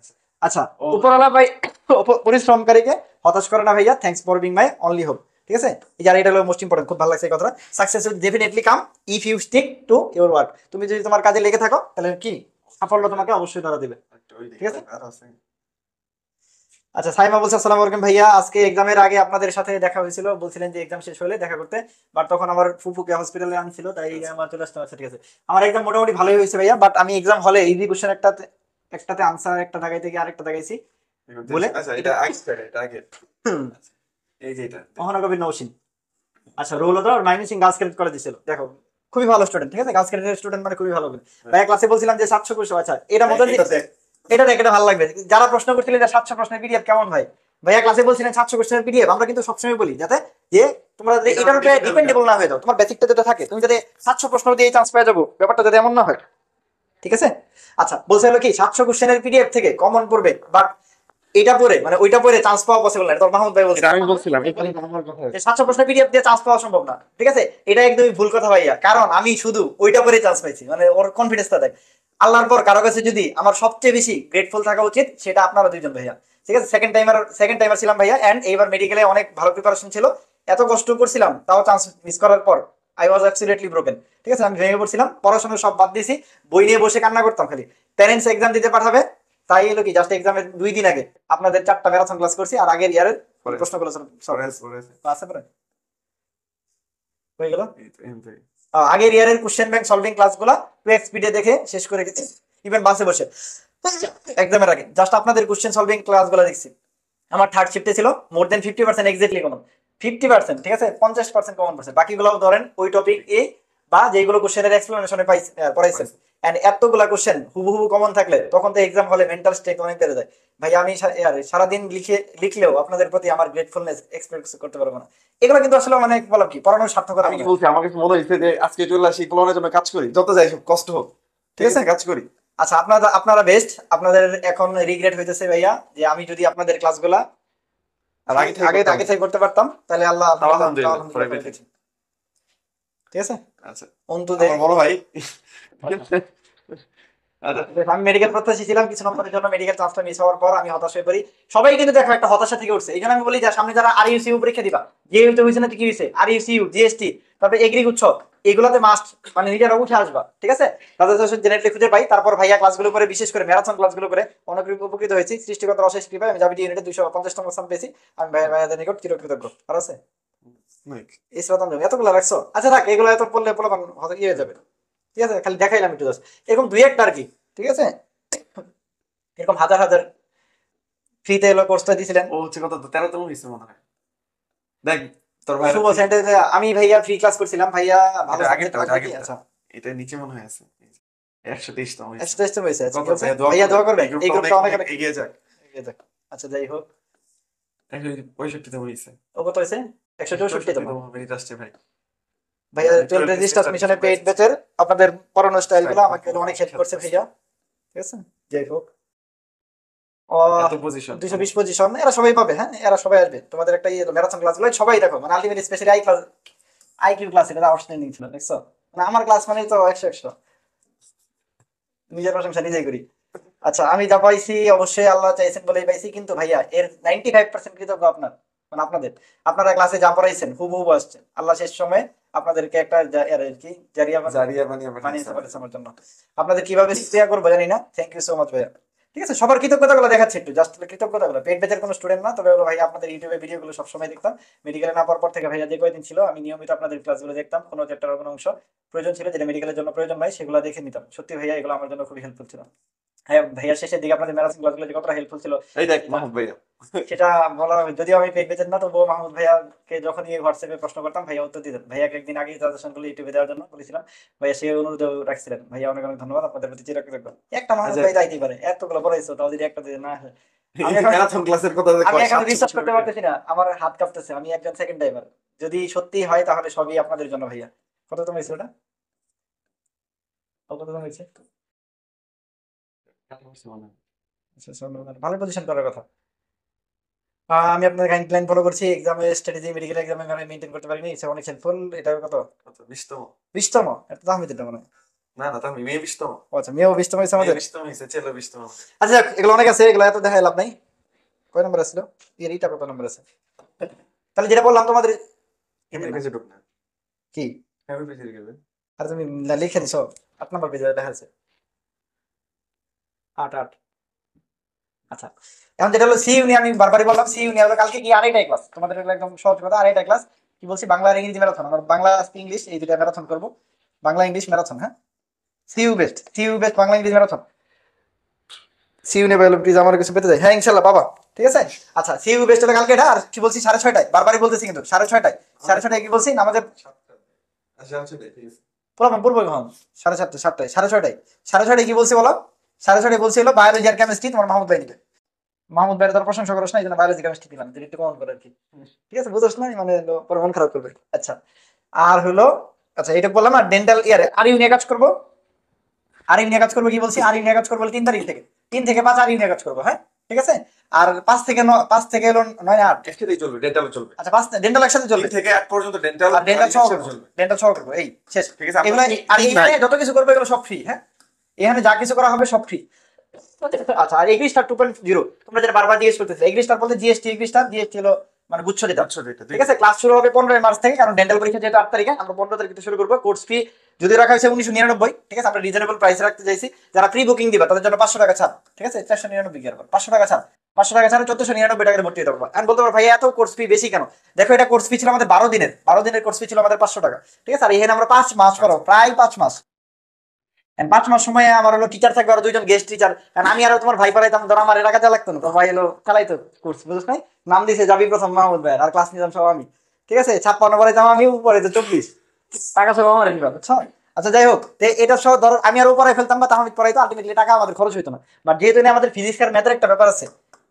আচ্ছা, উপরওয়ালা ভাই পরিশ্রমকারীকে হতাশ করে না ভাইয়া, thanks for being my only hope. ঠিক আছে, এই যে এটা হলো মোস্ট ইম্পর্টেন্ট, খুব ভালো লাগছে এই কথাটা। Success will definitely come if you stick to your work. তুমি যদি তোমার কাজে লেগে থাকো, তাহলে কি সাফল্য তোমাকে অবশ্যই ধরা দিবে। ঠিক আছে। আচ্ছা, সাইমা বলছে আসসালামু আলাইকুম ভাইয়া, আজকে এক্সামের আগে আপনাদের সাথে দেখা হয়েছিল, বলছিলেন যে এক্সাম শেষ হলে দেখা করতে, বাট তখন আমার ফুফুকে হসপিটালে আনছিল, তাই আমার চলে আসতে পারছে। ঠিক আছে, আমার এক্সাম মোটামুটি ভালোই হয়েছে ভাইয়া, বাট আমি এক্সাম হলে ইজি কোশ্চেন একটাতে আনসার একটা দাগাইতে গিয়ে আরেকটা দাগাইছি বলে। আচ্ছা এটা এটা আগে এই যে এটা মোহনা কবির নৌসিন। আচ্ছা, রোল হতো মাইমিসিং গার্লস ক্যাডেট কলেজ ছিল। দেখো খুবই ভালো স্টুডেন্ট। ঠিক আছে, গার্লস ক্যাডেটের স্টুডেন্ট মানে খুবই ভালো। ভাইয়া ক্লাসে বলছিলাম যে 700 কোশ্চেন। আচ্ছা, এটা মতো এটা দেখ, এটা ভালো লাগবে। যারা প্রশ্ন করছিলেন যে 700 প্রশ্নের পিডিএফ কেমন ভাই, ভাইয়া ক্লাসে বলছিলেন 700 কোশ্চেনের পিডিএফ। আমরা কিন্তু সবসময় বলি যাতে যে তোমরা এটার উপরে ডিপেন্ডেবল না হয়ে যাও, তোমার বেসিকটা যেটা থাকে, তুমি যাতে 700 প্রশ্ন দিয়ে চান্স পেয়ে যাবো, ব্যাপারটা যাতে এমন না হয়। ঠিক আছে। আচ্ছা, বলছে হলো কি 700 কোশ্চেনের পিডিএফ থেকে কমন পড়বে, বাট এটা পরে মানে ওইটা পরে চান্স পাওয়া পসিবল না, তোর মাহমুদ ভাই বলছে। এটা আমি বলছিলাম, এখানে আমার কথা। 700 প্রশ্ন পিডিএফ দিয়ে চান্স পাওয়া সম্ভব না, ঠিক আছে? এটা একদমই ভুল কথা ভাইয়া, কারণ আমি শুধু ওইটা পরে চান্স পাইছি, মানে ওর কনফিডেন্সটা দেখ। আল্লাহর পর কারো কাছে যদি আমার সবচেয়ে বেশি গ্রেটফুল থাকা উচিত, সেটা আপনারা দুইজন ভাইয়া, ঠিক আছে? সেকেন্ড টাইমার ছিলাম ভাইয়া, এন্ড এইবার মেডিকেলে অনেক ভালো প্রিপারেশন ছিল, এত কষ্ট করছিলাম, তাও চান্স মিস করার পর আই ওয়াজ অ্যাবসলিউটলি ব্রোকেন, ঠিক আছে? আমি ভেঙে পড়ছিলাম, পড়াশোনা সব বাদ দিয়েছি, বই নিয়ে বসে কান্না করতাম খালি। প্যারেন্টস এক্সাম দিতে পাঠাবে, তাই হলো কি, জাস্ট এক্সামের 2 দিন আগে আপনাদের 4টা ম্যারাথন ক্লাস করছি, আর আগের ইয়ারের প্রশ্নগুলো আছে পরে হয়ে গেল। আগের ইয়ারের কোশ্চেন ব্যাংক সলভিং ক্লাসগুলো 2x স্পিডে দেখে শেষ করে গেছি, ইভেন বাসে বসে এক্সামের আগে জাস্ট আপনাদের কোশ্চেন সলভিং ক্লাসগুলো দেখছি। আমার থার্ড শিফটে ছিল মোর দেন 50% এক্স্যাক্টলি কমন, 50%, ঠিক আছে? 50% কমন পড়ছে, বাকিগুলো ধরেন ওই টপিক এ বা যেগুলো কোশ্চেনের এক্সপ্লেনেশনে পড়াইছেন, এন্ড এতগুলা কোশ্চেন হুবহু কমন থাকলে তখন তো এক্সাম হলে মেন্টাল স্টেট অনেক বেড়ে যায় ভাই। আমি সারাদিন লিখলেও আপনাদের প্রতি আমার গ্রেটফুলনেস এক্সপ্রেস করতে পারবো না। এগুলো কিন্তু আসলে মানে বললাম কি, পড়ানোর সার্থকতা আমি কি বলছি, আমার কাছে মনে হয়েছে যে আজকে চলে আসি কোলনের জন্য কাজ করি, যত যাই সব কষ্ট হোক, ঠিক আছে, কাজ করি। আচ্ছা, আপনারা বেস্ট। আপনাদের এখন রিগ্রেট হইতেছে ভাইয়া যে আমি যদি আপনাদের ক্লাসগুলা আগে থেকে করতে পারতাম, তাহলে আল্লাহ আলহামদুলিল্লাহ, ঠিক আছে। আচ্ছা, অন্তু আমার বড় ভাই। আমি মেডিকেল প্রত্যাশী ছিলাম, কিছু নম্বরের জন্য মেডিকেল চান্সটা মিস হওয়ার পর আমি হতাশ হয়ে পড়ি। সবাই কিন্তু দেখো একটা হতাশা থেকে উঠছে, এই জন্য আমি বলি যে সামনে যারা আরইউসিউ পরীক্ষা দিবা, জিইউতে হয়েছে না, কি হয়েছে, আরইউসিউ, জিএসটি, তারপরে এগ্রি গুচ্ছ, এগুলাতে মাস্ট মানে নিজেরা উঠে আসবা, ঠিক আছে? তাদের জেনারেটলি খুঁজে পাই, তারপর ভাইয়া ক্লাসগুলো করে, বিশেষ করে ম্যারাথন ক্লাসগুলো করে অনেক উপকৃত হয়েছি। সৃষ্টিকতার অশেষ কৃপায় আমি জাবিটি ইউনিটে 250তম স্থান পেয়েছি। আমি ভাইয়াদের নিকট চিরকৃতজ্ঞ। আর আছে এই শ্রোতাম এতগুলো রাখছো, আচ্ছা রাখ, এগুলো এত পড়লে হয়তো ইয়ে হয়ে যাবে, ঠিক আছে? খালি দেখাইলাম একটু জাস্ট, এরকম দুই একটা আর কি, ঠিক আছে? এরকম হাজার হাজার ফ্রিতে এলো কোর্সটা দিয়েছিলেন। ও হচ্ছে কত, 13তম হয়েছে মনে হয়। দেখ তোর ভাই শুভ সেন্টারে আমি ভাইয়া ফ্রি ক্লাস করছিলাম, ভাইয়া ভালো আগে, আচ্ছা এটা নিচে মনে হয় আছে 123তম হয়েছে। 123 হয়েছে। আচ্ছা, কত ভাইয়া দোয়া করবে এই গ্রুপটা অনেক এগিয়ে যাক। আচ্ছা যাই হোক, 165তম হয়েছে। ও কত হয়েছে? 164তম। মেরিট আসছে ভাই। ভাইয়া 12 রেজিস্ট্রার মিশনে পেইড ব্যাচের আপনাদের পড়ানোর স্টাইলগুলো আমাকে অনেক হেল্প করছে ভাইয়া, ঠিক আছে? যাই হোক, এত পজিশন 220 পজিশন, এরা সবাই পাবে, হ্যাঁ এরা সবাই আসবে। তোমাদের একটা ম্যারাথন ক্লাসগুলো সবাই দেখো, মানে আলটিমেটলি স্পেশালি আইকিউ ক্লাস, এটা আউটস্ট্যান্ডিং ছিল, দেখছো? মানে আমার ক্লাস মানে তো 100 নিজের প্রশংসা নিজেই করি। আচ্ছা, আমি যা পাইছি অবশ্যই আল্লাহ চাইছেন বলেই পাইছি, কিন্তু ভাইয়া এর 95% কৃতজ্ঞ আপনার, মানে আপনারা ক্লাসে যা পড়াইছেন হুবহু আসছে। আল্লাহ শেষ সময়ে আপনাদেরকে একটা কি জারিয়া বানিয়ে পাঠাইছে আমার জন্য। আপনাদের কিভাবে শুকরিয়া করবো জানি না, থ্যাংক ইউ সো মাচ ভাইয়া, ঠিক আছে? সবার কৃতজ্ঞতাগুলো দেখাচ্ছি একটু, জাস্ট কৃতজ্ঞতাগুলো। পেট বেচার কোনো স্টুডেন্ট না, তবে ভাই আপনাদের ইউটিউবে ভিডিওগুলো সবসময় দেখতাম। মেডিকেলে না পড়ার পর থেকে ভাইয়া যে কয়েকদিন ছিল আমি নিয়মিত আপনাদের ক্লাসগুলো দেখতাম, কোনো চ্যাপ্টারের কোনো অংশ প্রয়োজন ছিল যেটা মেডিকেলের জন্য প্রয়োজন নয়, সেগুলো দেখে নিতাম। সত্যি ভাইয়া এগুলো আমার জন্য খুবই হেল্পফুল ছিল। হ্যাঁ ভাইয়া, শেষের দিকে আপনাদের ম্যারাথন ক্লাসগুলো যে কতটা হেল্পফুল ছিল এই দেখ মাহমুদ ভাইয়া, সেটা বলা হবে। যদিও আমি পেট বেচেন না, তবুও মাহমুদ ভাইয়াকে যখনই হোয়াটসঅ্যাপে প্রশ্ন করতাম ভাইয়া উত্তর দিতেন। ভাইয়াকে একদিন আগে সাজেশনগুলো ইউটিউবে দেওয়ার জন্য বলেছিলাম, ভাইয়া সে অনুরোধ রাখছিলেন। ভাইয়া অনেক অনেক ধন্যবাদ, আপনাদের প্রতি চিরকৃতজ্ঞ। একটা মাহমুদ ভাই যাইতেই পারে, এতগুলো পড়াইছো, তাও যদি একটা দিয়ে না আসে। ম্যারাথন ক্লাসের কথা আমি এখন বিশ্বাস করতে পারতেছি না, আমার হাত কাঁপতেছে। আমি একজন সেকেন্ড টাইমার, যদি সত্যি হয় তাহলে সবই আপনাদের জন্য ভাইয়া। কত তোমার হয়েছিল ওটা? কত তোমার হয়েছে? ভালো পজিশন করার কথা। আমি আপনার গাইডলাইন ফলো করছি, এক্সামে স্ট্র্যাটেজি মেডিকেল এক্সামে আমি মেইনটেইন করতে পারিনি, এটা অনেক হেল্পফুল। এটা কত? 20তম। 20তম? এটা তো আমি দিতে মনে হয়। না না, তাহলে মেয়ে 20তম। আচ্ছা, মেয়েও 20তম হয়েছে আমাদের। 20তম হয়েছে, ছেলে 20তম। আচ্ছা যাক, এগুলো অনেক আছে, এগুলো এত দেখাই লাভ নাই। কয় নম্বর আসছিল এর? এইটা কত নম্বর আছে? তাহলে যেটা বললাম তোমাদের পেজে ঢুক না, কি হ্যাপি পেজে গেলে আর তুমি লিখে দিছো 8 নম্বর পেজে দেখা আছে 8 8। আচ্ছা, এখন যেটা হলো সি ইউনিয়ন, আমি বারবারই বললাম সি ইউনিয়ন হলো কালকে কি আড়াইটাই ক্লাস। তোমাদের হলো একদম সহজ কথা, আড়াইটা ক্লাস। কি বলছি, বাংলা আর ইংরেজি ম্যারাথন। আমরা বাংলা ইংলিশ এই দুটা ম্যারাথন করবো, বাংলা ইংলিশ ম্যারাথন। হ্যাঁ, CU best Bangla English marathon. CU নেবে হলো প্লিজ আমার কিছু পেতে যায়। হ্যাঁ ইনশাল্লাহ বাবা, ঠিক আছে? আচ্ছা, সিইউ বেস্ট হলো কালকে এটা। আর কি বলছি, 6:30টায়, বারবারই বলতেছি কিন্তু 6:30টায়। 6:30টায় কি বলছি, নামাজের পূর্ব কখন? 7:30, 7টায়, 6:30টায়। 6:30টায় কি বলছি বলো? 6:30টায় বলছি হলো বায়োলজি আর কেমিস্ট্রি তোমার মাহমুদ ভাই নিবে। মাহমুদ ভাইয়ের তোর প্রশংসা করিস না, এই জন্য বায়োলজি কেমিস্ট্রি দিলাম, তুই একটু কমন করে আর কি, ঠিক আছে? বুঝছ না মানে পরে মন খারাপ করবে। আচ্ছা, আর হলো, আচ্ছা এটা বললাম। আর ডেন্টাল ইয়ারে আর ইউ নিয়ে কাজ করবো। আর ইউ নিয়ে কাজ করবো, কি বলছি, আর ইউ নিয়ে কাজ করবো 3 তারিখ থেকে, 3 থেকে 5 আর ইউ নিয়ে কাজ করবো। হ্যাঁ, ঠিক আছে। আর 5 থেকে হলো 9 8। একসাথেই চলবে, ডেন্টালও চলবে। আচ্ছা 5 ডেন্টাল একসাথে চলবে 3 থেকে 8 পর্যন্ত ডেন্টাল আর ডেন্টাল সহ চলবে। ডেন্টাল সহ করবো এই শেষ। ঠিক আছে, আমরা এগুলো আর তিন এখানে ভাই। যত কিছু করবো এগুলো সব ফ্রি। হ্যাঁ, এখানে যা কিছু করা হবে সব ফ্রি। আচ্ছা আর এগ্রি স্টার 2.0 তোমরা যেটা বারবার জিজ্ঞেস করতেছো, এগ্রি স্টার বলতে জিএসটি এগ্রি স্টার, জিএসটি হলো মানে গুচ্ছ যেটা। আচ্ছা, এটা ঠিক আছে, ক্লাস শুরু হবে 15 মার্চ থেকে, কারণ ডেন্টাল পরীক্ষা যেটা 8 তারিখে, আমরা 15 তারিখ থেকে শুরু করবো। কোর্স ফি যদি রাখা হয়েছে 1999, ঠিক আছে, আমরা রিজনেবল প্রাইস রাখতে চাইছি। যারা প্রি বুকিং দিবা তাদের জন্য 500 টাকা ছাড়, ঠিক আছে, 499 কি আর 500 টাকা ছাড়, 500 টাকা ছাড়া 1499 টাকায় ভর্তি হতে পারবো। আমি বলতে পারবো ভাই এত কোর্স ফি বেশি কেন? দেখো এটা কোর্স ফি ছিল আমাদের 12 দিনের কোর্স ফি ছিল আমাদের 500 টাকা, ঠিক আছে। আর এখানে আমরা 5 মাস করো, প্রায় 5 মাস, 5 মাস সময় আমার হলো টিচার থাকবে আর 2জন গেস্ট টিচার। কারণ আমি আর তোমার ভাই পড়াইতাম, ধরো আমার টাকা দেওয়া লাগতো না, তো ভাই হলো চালাইতো কোর্স, বুঝছ নাই? নাম দিয়েছে যাবি প্রথম মাহমুদ ভাই, আর ক্লাস নিতাম সব আমি, ঠিক আছে। 56 পড়াইতাম আমি, উপরে তো 24, টাকা সব আমার নিবা, বুঝছো? আচ্ছা যাই হোক, এটা সব ধরো আমি আর পড়াই ফেলতাম বা তাহমিদ পড়াইতো, আলটিমেটলি টাকা আমাদের খরচ হইতো না। বাট যেহেতু আমাদের ফিজিক্স আর ম্যাথের একটা ব্যাপার আছে,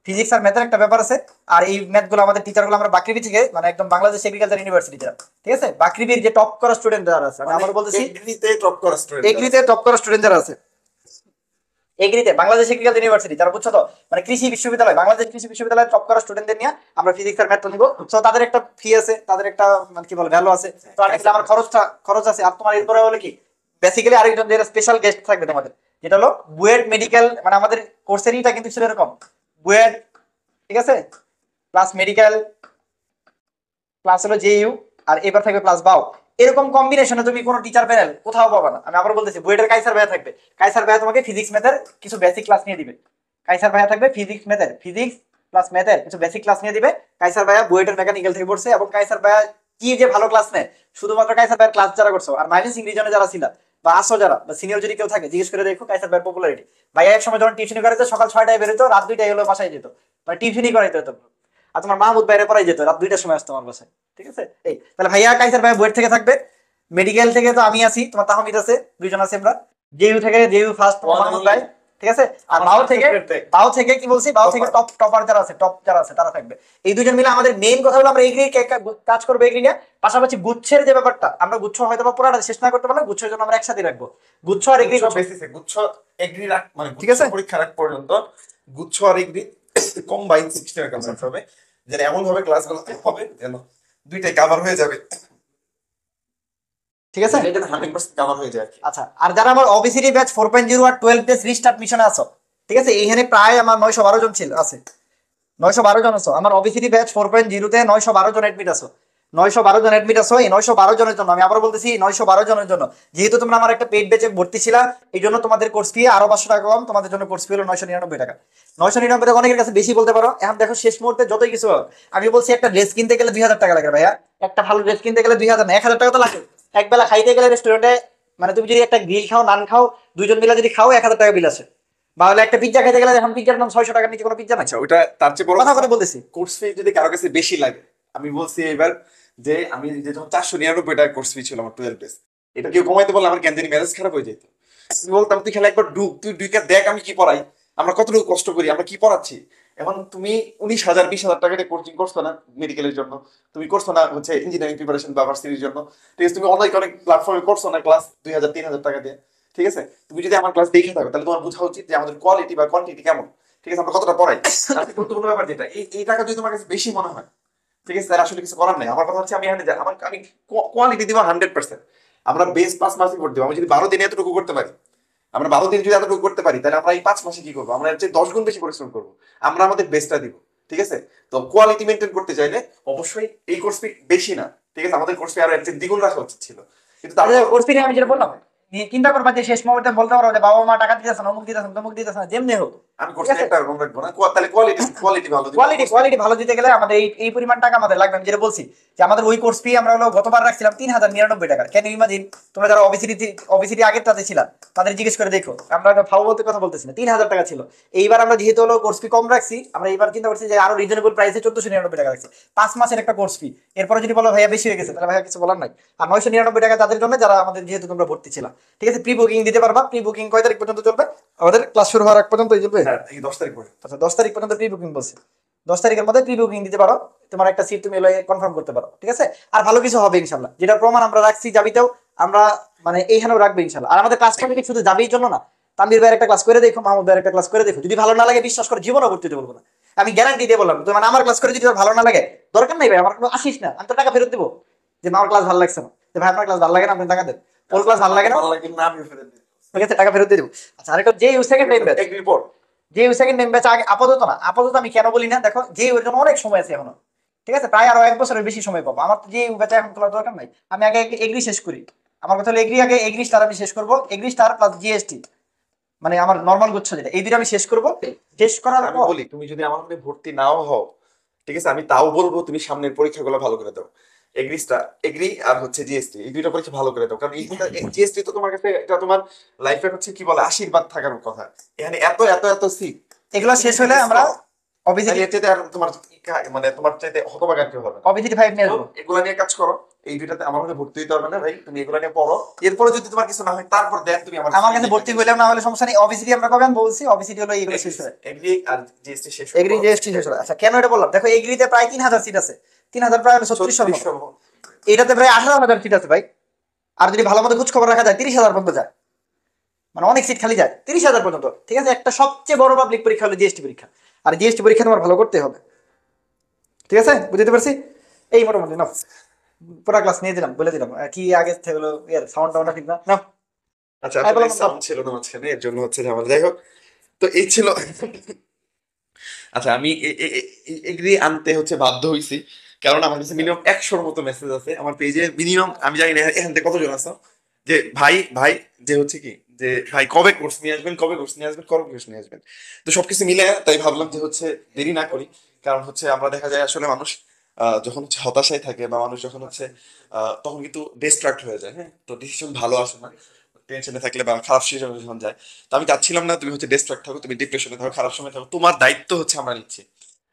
ফিজিক্স আর ম্যাথের একটা ব্যাপার আছে, আর এই ম্যাথ গুলো আমাদের টিচার গুলো আমরা বাকৃবি থেকে, মানে একদম বাংলাদেশ এগ্রিকালচার ইউনিভার্সিটি যারা, ঠিক আছে, বাকৃবির যে টপ করা স্টুডেন্ট যারা আছে, মানে আমরা বলতেছি এগ্রিতে টপ করা স্টুডেন্ট, এগ্রিতে টপ করা স্টুডেন্ট যারা আছে, এগ্রিতে বাংলাদেশ এগ্রিকালচার ইউনিভার্সিটি যারা, বুঝছো তো, মানে কৃষি বিশ্ববিদ্যালয়, বাংলাদেশ কৃষি বিশ্ববিদ্যালয়ের টপ করা স্টুডেন্টদের নিয়ে আমরা ফিজিক্স আর ম্যাথ নিব। তো তাদের একটা ফি আছে, তাদের একটা মানে কি বলে ভ্যালু আছে। তো আলটিমেটলি আমার খরচ আছে। আর তোমার এরপরে হলো কি, বেসিক্যালি আরেকজন যেটা স্পেশাল গেস্ট থাকবে তোমাদের, যেটা হলো বুয়েট মেডিকেল, মানে আমাদের কোর্সের ইটা কিন্তু ছিল এরকম, বুয়েট, ঠিক আছে, প্লাস মেডিকেল প্লাস হলো জেইউ, আর এবার থাকবে প্লাস বাও। এরকম কম্বিনেশনে তুমি কোনো টিচার প্যানেল কোথাও পাবে না। আমি আবার বলতেছি, বুয়েটের কাইসার ভাইয়া থাকবে, কাইসার ভাইয়া তোমাকে ফিজিক্স ম্যাথের কিছু বেসিক ক্লাস নিয়ে দিবে। কাইসার ভাইয়া থাকবে ফিজিক্স প্লাস ম্যাথের কিছু বেসিক ক্লাস নিয়ে দিবে। কাইসার ভাইয়া বুয়েটের মেকানিক্যাল থেকে পড়ছে, এবং কাইসার ভাইয়া কি যে ভালো ক্লাস নেয়, শুধুমাত্র কাইসার ভাইয়ের ক্লাস যারা করছো আর মাইনাস রিজনে যারা ছিল বা আসো যারা বা সিনিয়র যদি কেউ থাকে, জিজ্ঞেস করে দেখো কাইসার ভাইয়ের পপুলারিটি। ভাইয়া এক সময় যখন টিউশনি করাইতো সকাল 6টায় বেরোতো, রাত 2টায় হলো বাসায় যেত, মানে টিউশনি করাইতে হতো। আর তোমার মাহমুদ বাইরে পড়াই যেত, রাত 2টার সময় আসতো আমার বাসায়, ঠিক আছে। এই তাহলে ভাইয়া কাইসার ভাইয়া বুয়েট থেকে থাকবে, মেডিকেল থেকে তো আমি আছি, তোমার তাহমিদ আছে, 2জন আছে আমরা। জেইউ থেকে জেইউ ফার্স্ট মাহমুদ ভাই, ঠিক আছে। আর বাও থেকে কি বলছি, বাও থেকে টপার যারা আছে, টপ যারা আছে তারা থাকবে। এই 2জন মিলে আমাদের মেইন কথা হলো আমরা এগ্রি কাজ করবো, এগ্রি নিয়ে। পাশাপাশি গুচ্ছের যে ব্যাপারটা, আমরা গুচ্ছ হয়তো বা পুরাটা শেষ না করতে পারলে গুচ্ছের জন্য আমরা একসাথে রাখবো, গুচ্ছ আর এগ্রি বেসিসে গুচ্ছ এগ্রি রাখ, মানে ঠিক আছে। পরীক্ষা রাখ পর্যন্ত গুচ্ছ আর এগ্রি কম্বাইন সিস্টেমে কনসেপ্ট হবে, যেন এমন ভাবে ক্লাসগুলো হবে যেন দুইটাই কভার হয়ে যাবে, ঠিক আছে। এটা 100% কভার হয়ে যায়। আচ্ছা, আর যারা আমার ওবিসিটি ব্যাচ 4.0 আর 12 বেস রিস্টার্ট মিশনে আছো, ঠিক আছে, এইখানে প্রায় আমার 912 জন ছিল আছে, 912 জন আছো আমার ওবিসিটি ব্যাচ 4.0 তে, 912 জন অ্যাডমিট আছো, 912 জন অ্যাডমিট আছো। এই 912 জনের জন্য আমি আবার বলতেছি, 912 জনের জন্য, যেহেতু তোমরা আমার একটা পেইড ব্যাচে ভর্তি ছিলা, এই জন্য তোমাদের কোর্স ফি আরো 500 টাকা কম, তোমাদের জন্য কোর্স ফি হলো 999 টাকা। 999 টাকা অনেকের কাছে বেশি বলতে পারো। এখন দেখো শেষ মুহূর্তে যতই কিছু হোক, আমি বলছি একটা ড্রেস কিনতে গেলে 2000 টাকা লাগে ভাইয়া, একটা ভালো ড্রেস কিনতে গেলে 2000 না 1000 টাকা তো লাগে। একবেলা খাইতে গেলে রেস্টুরেন্টে, মানে তুমি যদি একটা গ্রিল খাও, নান খাও, 2জন মিলে যদি খাও 1000 টাকা বিল আছে। বা হলে একটা পিজ্জা খেতে গেলে, এখন পিজ্জার দাম 600 টাকার নিচে কোনো পিজ্জা নাই। আচ্ছা, ওটা তার চেয়ে বড় কথা করে বলতেছি। কোর্স ফি যদি কারো কাছে বেশি লাগে, আমি বলছি এবার যে আমি যে যখন 499 টাকা কোর্স ফি ছিল আমার 12 বেস, এটা কেউ কমাইতে বললে আমার কেন জানি মেজাজ খারাপ হয়ে যেত। আমি বলতাম তুই খেলা একবার ঢুক, তুই ঢুকে দেখ আমি কি পড়াই, আমরা কতটুকু কষ্ট করি, আমরা কি পড়াচ্ছি। এখন তুমি 19,000 20,000 টাকা দিয়ে কোচিং করছো না মেডিকেলের জন্য, তুমি করছো না হচ্ছে ইঞ্জিনিয়ারিং প্রিপারেশন বা ভার্সিটির জন্য, ঠিক আছে, তুমি অনলাইন অনেক প্ল্যাটফর্মে করছো না ক্লাস 2,000 3,000 টাকা দিয়ে, ঠিক আছে। তুমি যদি আমার ক্লাস দেখে থাকো তাহলে তোমার বোঝা উচিত যে আমাদের কোয়ালিটি বা কোয়ান্টিটি কেমন, ঠিক আছে, আমরা কতটা পড়াই। আজকে গুরুত্বপূর্ণ ব্যাপার যেটা, এই টাকা যদি তোমার কাছে বেশি মনে হয়, ঠিক আছে, তাহলে আসলে কিছু করার নেই। আমার কথা হচ্ছে আমি এখানে আমি কোয়ালিটি দিব 100%, আমরা বেস 5 মাসে ভোট দেবো। আমি যদি 12 দিনে এতটুকু করতে পারি, আমরা 12 দিন যদি এতটুকু করতে পারি, তাহলে আমরা এই 5 মাসে কি করবো, আমরা এর চেয়ে 10 গুণ বেশি পরিশ্রম করবো, আমরা আমাদের বেস্টটা দিব, ঠিক আছে। তো কোয়ালিটি মেনটেন করতে চাইলে অবশ্যই এই কোর্স ফি বেশি না, ঠিক আছে, আমাদের কোর্স ফি আরো এর চেয়ে দ্বিগুণ রাখা উচিত ছিল, কিন্তু কোর্স ফি আমি যেটা বললাম, চিন্তা করবা যে শেষ মুহূর্তে বলতে পারো যে বাবা মা টাকা দিতেছে না, অমুক দিতেছে না, তমুক দিতেছে না, যেমনি হোক আমি কোর্স ফি একটা রকম রাখবো না, তাহলে কোয়ালিটি ভালো দিব। কোয়ালিটি ভালো দিতে গেলে আমাদের এই পরিমাণ টাকা আমাদের লাগবে। আমি যেটা বলছি যে আমাদের ওই কোর্স ফি আমরা হলো গতবার রাখছিলাম 3099 টাকা। Can you imagine? তোমরা যারা ওবিসিটি আগেরটাতে ছিল তাদের জিজ্ঞেস করে দেখো, আমরা ফাও বলতে কথা বলতেছি না, 3000 টাকা ছিল। এইবার আমরা যেহেতু হলো কোর্স ফি কম রাখছি, আমরা এইবার চিন্তা করছি যে আরো রিজনেবল প্রাইসে 1499 টাকা রাখছি, 5 মাসের একটা কোর্স ফি। এরপরে যদি বলো ভাইয়া বেশি হয়ে গেছে, তাহলে ভাইয়া কিছু বলার নাই। আর 999 টাকা তাদের জন্য যারা আমাদের, যেহেতু তোমরা ভর্তি ছিল, ঠিক আছে। প্রি বুকিং দিতে পারবা। প্রি বুকিং কয় তারিখ পর্যন্ত চলবে? আমাদের ক্লাস শুরু হওয়ার আগ পর্যন্ত চলবে। হ্যাঁ, এই 10 তারিখ পরে। আচ্ছা 10 তারিখ পর্যন্ত প্রি বুকিং বলছে, 10 তারিখের মধ্যে প্রি বুকিং দিতে পারো, তোমার একটা সিট তুমি কনফার্ম করতে পারো, ঠিক আছে। আর ভালো কিছু হবে ইনশাল্লাহ, যেটা প্রমাণ আমরা রাখছি জাবিতেও, আমরা মানে এইখানেও রাখবে ইনশাল্লাহ। আর আমাদের ক্লাস কমিটি শুধু জাবির জন্য না, তানভীর ভাইয়ের একটা ক্লাস করে দেখো, মাহমুদ ভাইয়ের একটা ক্লাস করে দেখো, যদি ভালো না লাগে বিশ্বাস করে জীবনও ভর্তি হতে বলবো না। আমি গ্যারান্টি দিয়ে বললাম, তো মানে আমার ক্লাস করে যদি তোর ভালো না লাগে দরকার নাই ভাই, আমার কোনো আসিস না, আমি তো টাকা ফেরত দিবো। যে আমার ক্লাস ভালো লাগছে না, যে ভাই আপনার ক্লাস ভালো লাগে না, আপনি টাকা দেন। ওর ক্লাস ভালো লাগে না, ভালো লাগে না, আমি ফেরত দিই। ঠিক আছে, টাকা ফেরত দিয়ে দেবো। আচ্ছা, আরেকটা যে ইউ সেকেন্ড টাইম ব্যাচ, এক রিপোর্ট। যে ইউ সেকেন্ড টাইম ব্যাচ আগে আপাতত না, আপাতত আমি কেন বলি না, দেখো যে ওর জন্য অনেক সময় আছে এখনো, ঠিক আছে, প্রায় আরো 1 বছরের বেশি সময় পাবো। আমার তো যে ইউ ব্যাচে এখন খোলার দরকার নাই, আমি আগে এগ্রি শেষ করি। আমার কথা হলো এগ্রি, আগে এগ্রি স্টার আমি শেষ করবো, এগ্রি স্টার প্লাস জিএসটি, মানে আমার নর্মাল গুচ্ছ যেটা, এই দুটো আমি শেষ করবো। শেষ করার আমি পর বলি তুমি যদি আমার মধ্যে ভর্তি নাও হও, ঠিক আছে, আমি তাও বলবো তুমি সামনের পরীক্ষাগুলো ভালো করে দাও। এগ্রিটা, এগ্রি আর হচ্ছে জিএসটি, এই দুইটা পরীক্ষা ভালো করে দাও, কারণ জিএসটি তো তোমার কাছে এটা তোমার লাইফের হচ্ছে কি বলে আশীর্বাদ থাকার কথা। এখানে এত এত এত সিট, এগুলো শেষ হলে আমরা অবিসিটি এর চাইতে আর তোমার মানে তোমার চাইতে হতভাগা কেউ হবে না। অবিসিটি 5 নিয়ে আসবো। এগুলা নিয়ে কাজ করো, এই দুইটাতে আমার মধ্যে ভর্তি হইতে হবে না ভাই, তুমি এগুলা নিয়ে পড়ো, এরপরে যদি তোমার কিছু না হয় তারপর দেন তুমি আমার কাছে ভর্তি হইলাম, না হলে সমস্যা নেই। অবিসিটি আমরা কবে আনবো বলছি, অবিসিটি হলো এইগুলো শেষ হয়, এগ্রি আর জিএসটি শেষ এগ্রি জিএসটি শেষ হয়। আচ্ছা, কেন এটা বললাম, দেখো এগ্রিতে প্রায় 3000 সিট আছে, 3000 প্রায় 3600, এটাতে প্রায় 18,000 সিট আছে ভাই। আর যদি ভালো মতো খোঁজ খবর রাখা যায় 30,000 পর্যন্ত যায়, মানে অনেক সিট খালি যায় 30,000 পর্যন্ত, ঠিক আছে। একটা সবচেয়ে বড় পাবলিক পরীক্ষা হলো জিএসটি পরীক্ষা, আর জিএসটি পরীক্ষা তোমার ভালো করতে হবে, ঠিক আছে, বুঝতে পারছি। এই মোটামুটি না, পুরা ক্লাস নিয়ে দিলাম, বলে দিলাম কি আগে থেকে হলো ইয়ার সাউন্ড টাউন্ড ঠিক না না। আচ্ছা, আমি আসলে বললাম সাউন্ড ছিল না মাঝখানে, এর জন্য হচ্ছে ঝামেলা। যাই হোক, তো এই ছিল। আচ্ছা, আমি এগ্রি আনতে হচ্ছে বাধ্য হইছি, কারণ আমার কাছে মিনিমাম 100-র মতো মেসেজ আছে আমার পেজে, মিনিমাম আমি জানি না এখান থেকে কতজন আছে, যে ভাই ভাই, যে হচ্ছে কি, যে ভাই কবে কোর্স নিয়ে আসবেন, কবে কোর্স নিয়ে আসবেন, কবে কোর্স নিয়ে আসবেন। তো সবকিছু মিলে তাই ভাবলাম যে হচ্ছে দেরি না করি, কারণ হচ্ছে আমরা দেখা যায় আসলে মানুষ যখন হচ্ছে হতাশায় থাকে, বা মানুষ যখন হচ্ছে তখন কিন্তু ডিস্ট্রাক্ট হয়ে যায়, হ্যাঁ, তো ডিসিশন ভালো আসে না টেনশনে থাকলে বা খারাপ সিচুয়েশনে যখন যায়। তো আমি চাচ্ছিলাম না তুমি হচ্ছে ডিস্ট্রাক্ট থাকো, তুমি ডিপ্রেশনে থাকো, খারাপ সময় থাকো, তোমার দায়িত্ব হচ্ছে আমরা নিচ্ছি,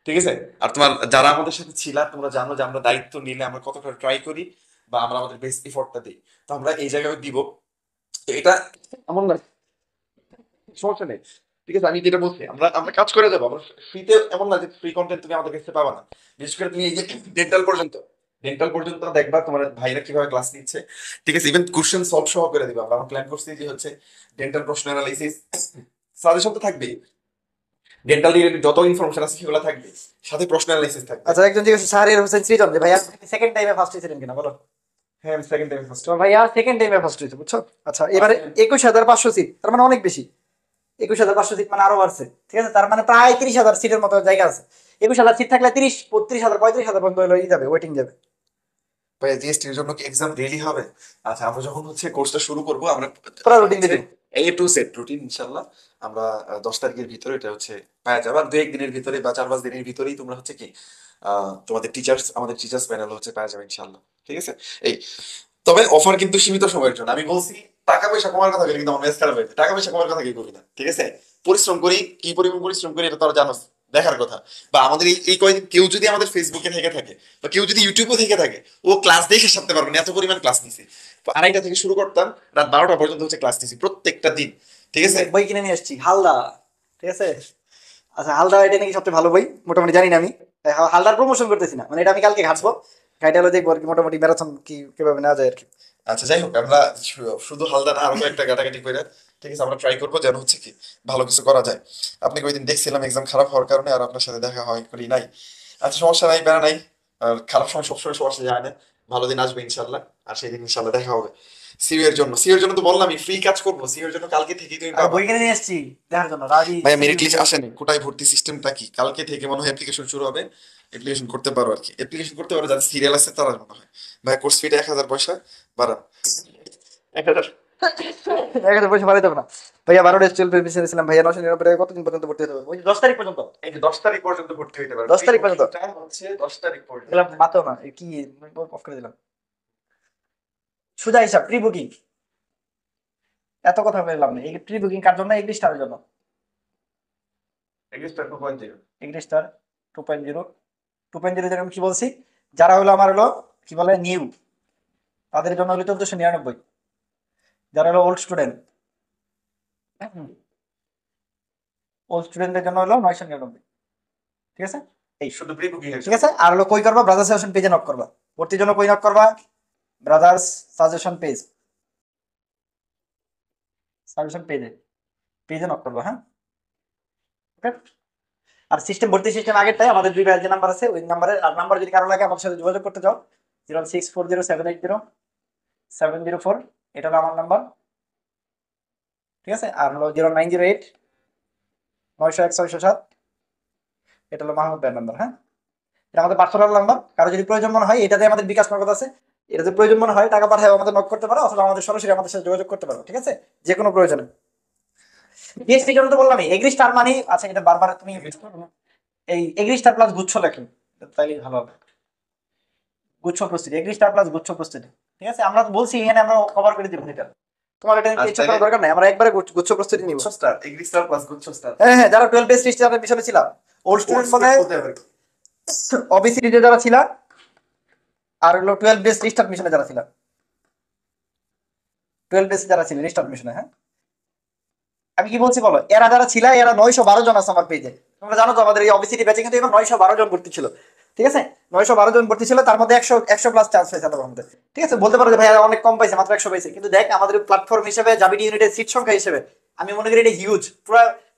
ঠিক আছে। আর তোমার যারা আমাদের সাথে ছিল তোমরা জানো যে আমরা দায়িত্ব নিলে আমরা কতটা ট্রাই করি, বা আমরা আমাদের বেস্ট এফোর্টটা দিই, তো আমরা এই জায়গায় দিব। তো এটা এমন না, সমস্যা নেই, ঠিক আছে। আমি যেটা বলছি, আমরা আমরা কাজ করে যাবো, আমরা ফ্রিতে, এমন না যে ফ্রি কন্টেন্ট তুমি আমাদের কাছে পাবা না। বিশেষ করে তুমি এই যে ডেন্টাল পর্যন্ত দেখবা তোমার ভাইরা কিভাবে ক্লাস নিচ্ছে, ঠিক আছে, ইভেন কোশ্চেন সলভ সহ করে দিবা। আমরা প্ল্যান করছি যে হচ্ছে ডেন্টাল প্রশ্ন অ্যানালাইসিস, সাজেশন তো থাকবেই, ডেন্টাল রিলেটেড যত ইনফরমেশন আছে সেগুলো থাকবে, সাথে প্রশ্ন অ্যানালাইসিস থাকবে। আচ্ছা, একজন জিজ্ঞেস শাহরিয়ার হোসেন সৃজন যে ভাইয়া সেকেন্ড টাইমে ফার্স্ট হয়েছিলেন কিনা বলো। হ্যাঁ, আমি সেকেন্ড টাইম ফার্স্ট। তো ভাইয়া সেকেন্ড টাইমে ফার্স্ট হয়েছে, বুঝছো। আচ্ছা, এবারে 21,500 সিট, তার মানে অনেক বেশি। 21,500 সিট মানে আরো বাড়ছে, ঠিক আছে, তার মানে প্রায় 30,000 সিটের মতো জায়গা আছে। 21,000 সিট থাকলে 30, 32,000, 35,000 পর্যন্ত হলো যাবে, ওয়েটিং যাবে। ভাই জিএসটি এর জন্য কি এক্সাম রেডি হবে? আচ্ছা, আমরা যখন হচ্ছে কোর্সটা শুরু করব, আমরা পুরো রুটিন দিয়ে দিবো। এ টু সেট রুটিন ইনশাল্লাহ আমরা 10 তারিখের ভিতরে এটা হচ্ছে পাওয়া যাবে। আর 2-1 দিনের ভিতরে বা 4-5 দিনের ভিতরেই তোমরা হচ্ছে কি তোমাদের টিচার্স, আমাদের টিচার্স প্যানেল হচ্ছে পাওয়া যাবে ইনশাল্লাহ, ঠিক আছে। এই, তবে অফার কিন্তু সীমিত সময়ের জন্য। আমি বলছি টাকা পয়সা কমার কথা বলি, কিন্তু আমার মেস খারাপ হয়েছে, টাকা পয়সা কমার কথা কি করি না, ঠিক আছে। পরিশ্রম করি, কি পরিমাণ পরিশ্রম করি এটা তোরা জানোস, দেখার কথা। বা আমাদের এই কয়েকদিন কেউ যদি আমাদের ফেসবুকে থেকে থাকে, বা কেউ যদি ইউটিউবে থেকে থাকে, ও ক্লাস দেখে সারতে পারবে না, এত পরিমাণ ক্লাস নিছি। 2:30 থেকে শুরু করতাম, রাত 12টা পর্যন্ত হচ্ছে ক্লাস নিছি প্রত্যেকটা দিন, ঠিক আছে। বই কিনে নিয়ে আসছি হালদা, ঠিক আছে। আচ্ছা, হালদা এটা নাকি সবচেয়ে ভালো বই, মোটামুটি জানি না আমি। হালদার প্রমোশন করতেছি না, মানে এটা আমি কালকে ঘাটবো, গাইড হলো দেখবো আর কি, মোটামুটি ম্যারাথন কি কিভাবে নেওয়া যায় আর কি। আচ্ছা, যাই হোক, আমরা শুধু হালদা না, আরো একটা গাটাগাটি করে, ঠিক আছে, আমরা ট্রাই করবো যেন হচ্ছে কি ভালো কিছু করা যায়। আপনাকে ওই দিন দেখছিলাম এক্সাম খারাপ হওয়ার কারণে, আর আপনার সাথে দেখা হয় করি নাই। আচ্ছা, সমস্যা নাই, বেড়া নাই। আর খারাপ সময় সবসময় সবার সাথে যায় না, ভালো দিন আসবে ইনশাল্লাহ, আর সেই দিন ইনশাল্লাহ দেখা হবে। সিইউ এর জন্য তো বললামই ফ্রি কাজ করবো, সিইউ এর জন্য কালকে থেকেই তুমি আর পাবা। বই কিনে নিয়ে আসছি দেখার জন্য, রাজি। ভাইয়া মেরিট লিস্ট আসেনি, কোটায় ভর্তি সিস্টেমটা কি? কালকে থেকে মনে হয় অ্যাপ্লিকেশন শুরু হবে, অ্যাপ্লিকেশন করতে পারো আর কি, অ্যাপ্লিকেশন করতে পারো যাদের সিরিয়াল আছে তারা মনে হয়। ভাই কোর্স ফিটা 1,000 পয়সা বাড়ান। 1,000। 1,000 পয়সা বাড়াইতে হবে না ভাইয়া, 12 ডেজ 12 পেয়েছিলাম ভাইয়া, 999 টাকা কতদিন পর্যন্ত ভর্তি হতে হবে, ওই 10 তারিখ পর্যন্ত। এই যে 10 তারিখ পর্যন্ত ভর্তি হইতে পারবে, 10 তারিখ পর্যন্ত এটা হচ্ছে 10 তারিখ পর্যন্ত। দিলাম, মাত্র না কি, অফ করে দিলাম। সোজা হিসাব প্রি বুকিং, এত কথা বললাম না। এই প্রি বুকিং কার জন্য, ইংলিশ স্টারের জন্য। রেজিস্টার 2.0। ইংলিশ স্টার 2.0, 2.0 যেরকম কি বলছি, যারা হলো আমার হলো কি বলে নিউ, তাদের জন্য হলো 1499, যারা হলো ওল্ড স্টুডেন্ট, ওল্ড স্টুডেন্টদের জন্য হলো 999, ঠিক আছে। এই শুধু প্রি বুকিং এর ঠিক জন্য। আছে। আর হলো কই করবা, ব্রাদার্স সাজেশন পেজে নক করবা, ভর্তির জন্য কই নক করবা, ব্রাদার্স সাজেশন পেজে। পেজে নক করবো, হ্যাঁ। ওকে। আর সিস্টেম ভর্তি সিস্টেম আগেরটাই আমাদের 2 ব্যাচ যে নাম্বার আছে ওই নাম্বারে, আর নাম্বার যদি কারো লাগে আমাদের সাথে যোগাযোগ করতে চাও 0640780 704, এটা হলো আমার নাম্বার, ঠিক আছে। আর হলো 0908 901 607, এটা হলো মাহমুদ ভাইয়ের নাম্বার, হ্যাঁ। এটা আমাদের পার্সোনাল নাম্বার, কারো যদি প্রয়োজন মনে হয় এটাতে আমাদের বিকাশ নগদ আছে, এটাতে প্রয়োজন মনে হয় টাকা পাঠায় আমাদের নক করতে পারো, অথবা আমাদের সরাসরি আমাদের সাথে যোগাযোগ করতে পারো, ঠিক আছে, যে কোনো প্রয়োজনে। জিএসটি জন্য তো বললাম এগ্রি স্টার মানে, আচ্ছা এটা বারবার তুমি এই এগ্রি স্টার প্লাস গুচ্ছ লেখেন, তাইলে ভালো হবে। গুচ্ছ প্রস্তুতি, এগ্রি স্টার প্লাস গুচ্ছ প্রস্তুতি, ঠিক আছে। আমরা তো বলছি এখানে আমরা কভার করে দিব এটা, তোমার এটা আচ্ছা, কিছু করার দরকার নাই, আমরা একবারে গুচ্ছ প্রস্তুতি নিব। গুচ্ছ স্টার, এগ্রি স্টার প্লাস গুচ্ছ স্টার। হ্যাঁ হ্যাঁ, যারা 12 বেস্ট স্টারের মিশনে ছিলাম, ওল্ড স্টুডেন্ট মানে ওবিসিডি যারা ছিলাম, আর হলো 12 বেস্ট স্টার মিশনে যারা ছিলাম, 12 বেস্ট যারা ছিলেন স্টার মিশনে, হ্যাঁ। আমি কি বলছি বলো, এরা যারা ছিল এরা 912 জন আছে আমার পেজে, তোমরা জানো তো আমাদের এই ওবিসিডি ব্যাচে কিন্তু এবার 912 জন ভর্তি ছিল, ঠিক আছে। 912 জন ভর্তি ছিল, তার মধ্যে 100 প্লাস চান্স হয়েছে আমাদের মধ্যে, ঠিক আছে। বলতে পারো যে ভাই অনেক কম পাইছে, মাত্র 100 পাইছে, কিন্তু দেখ আমাদের প্ল্যাটফর্ম হিসেবে জাবিডি ইউনিটের সিট সংখ্যা হিসেবে আমি মনে করি এটা হিউজ,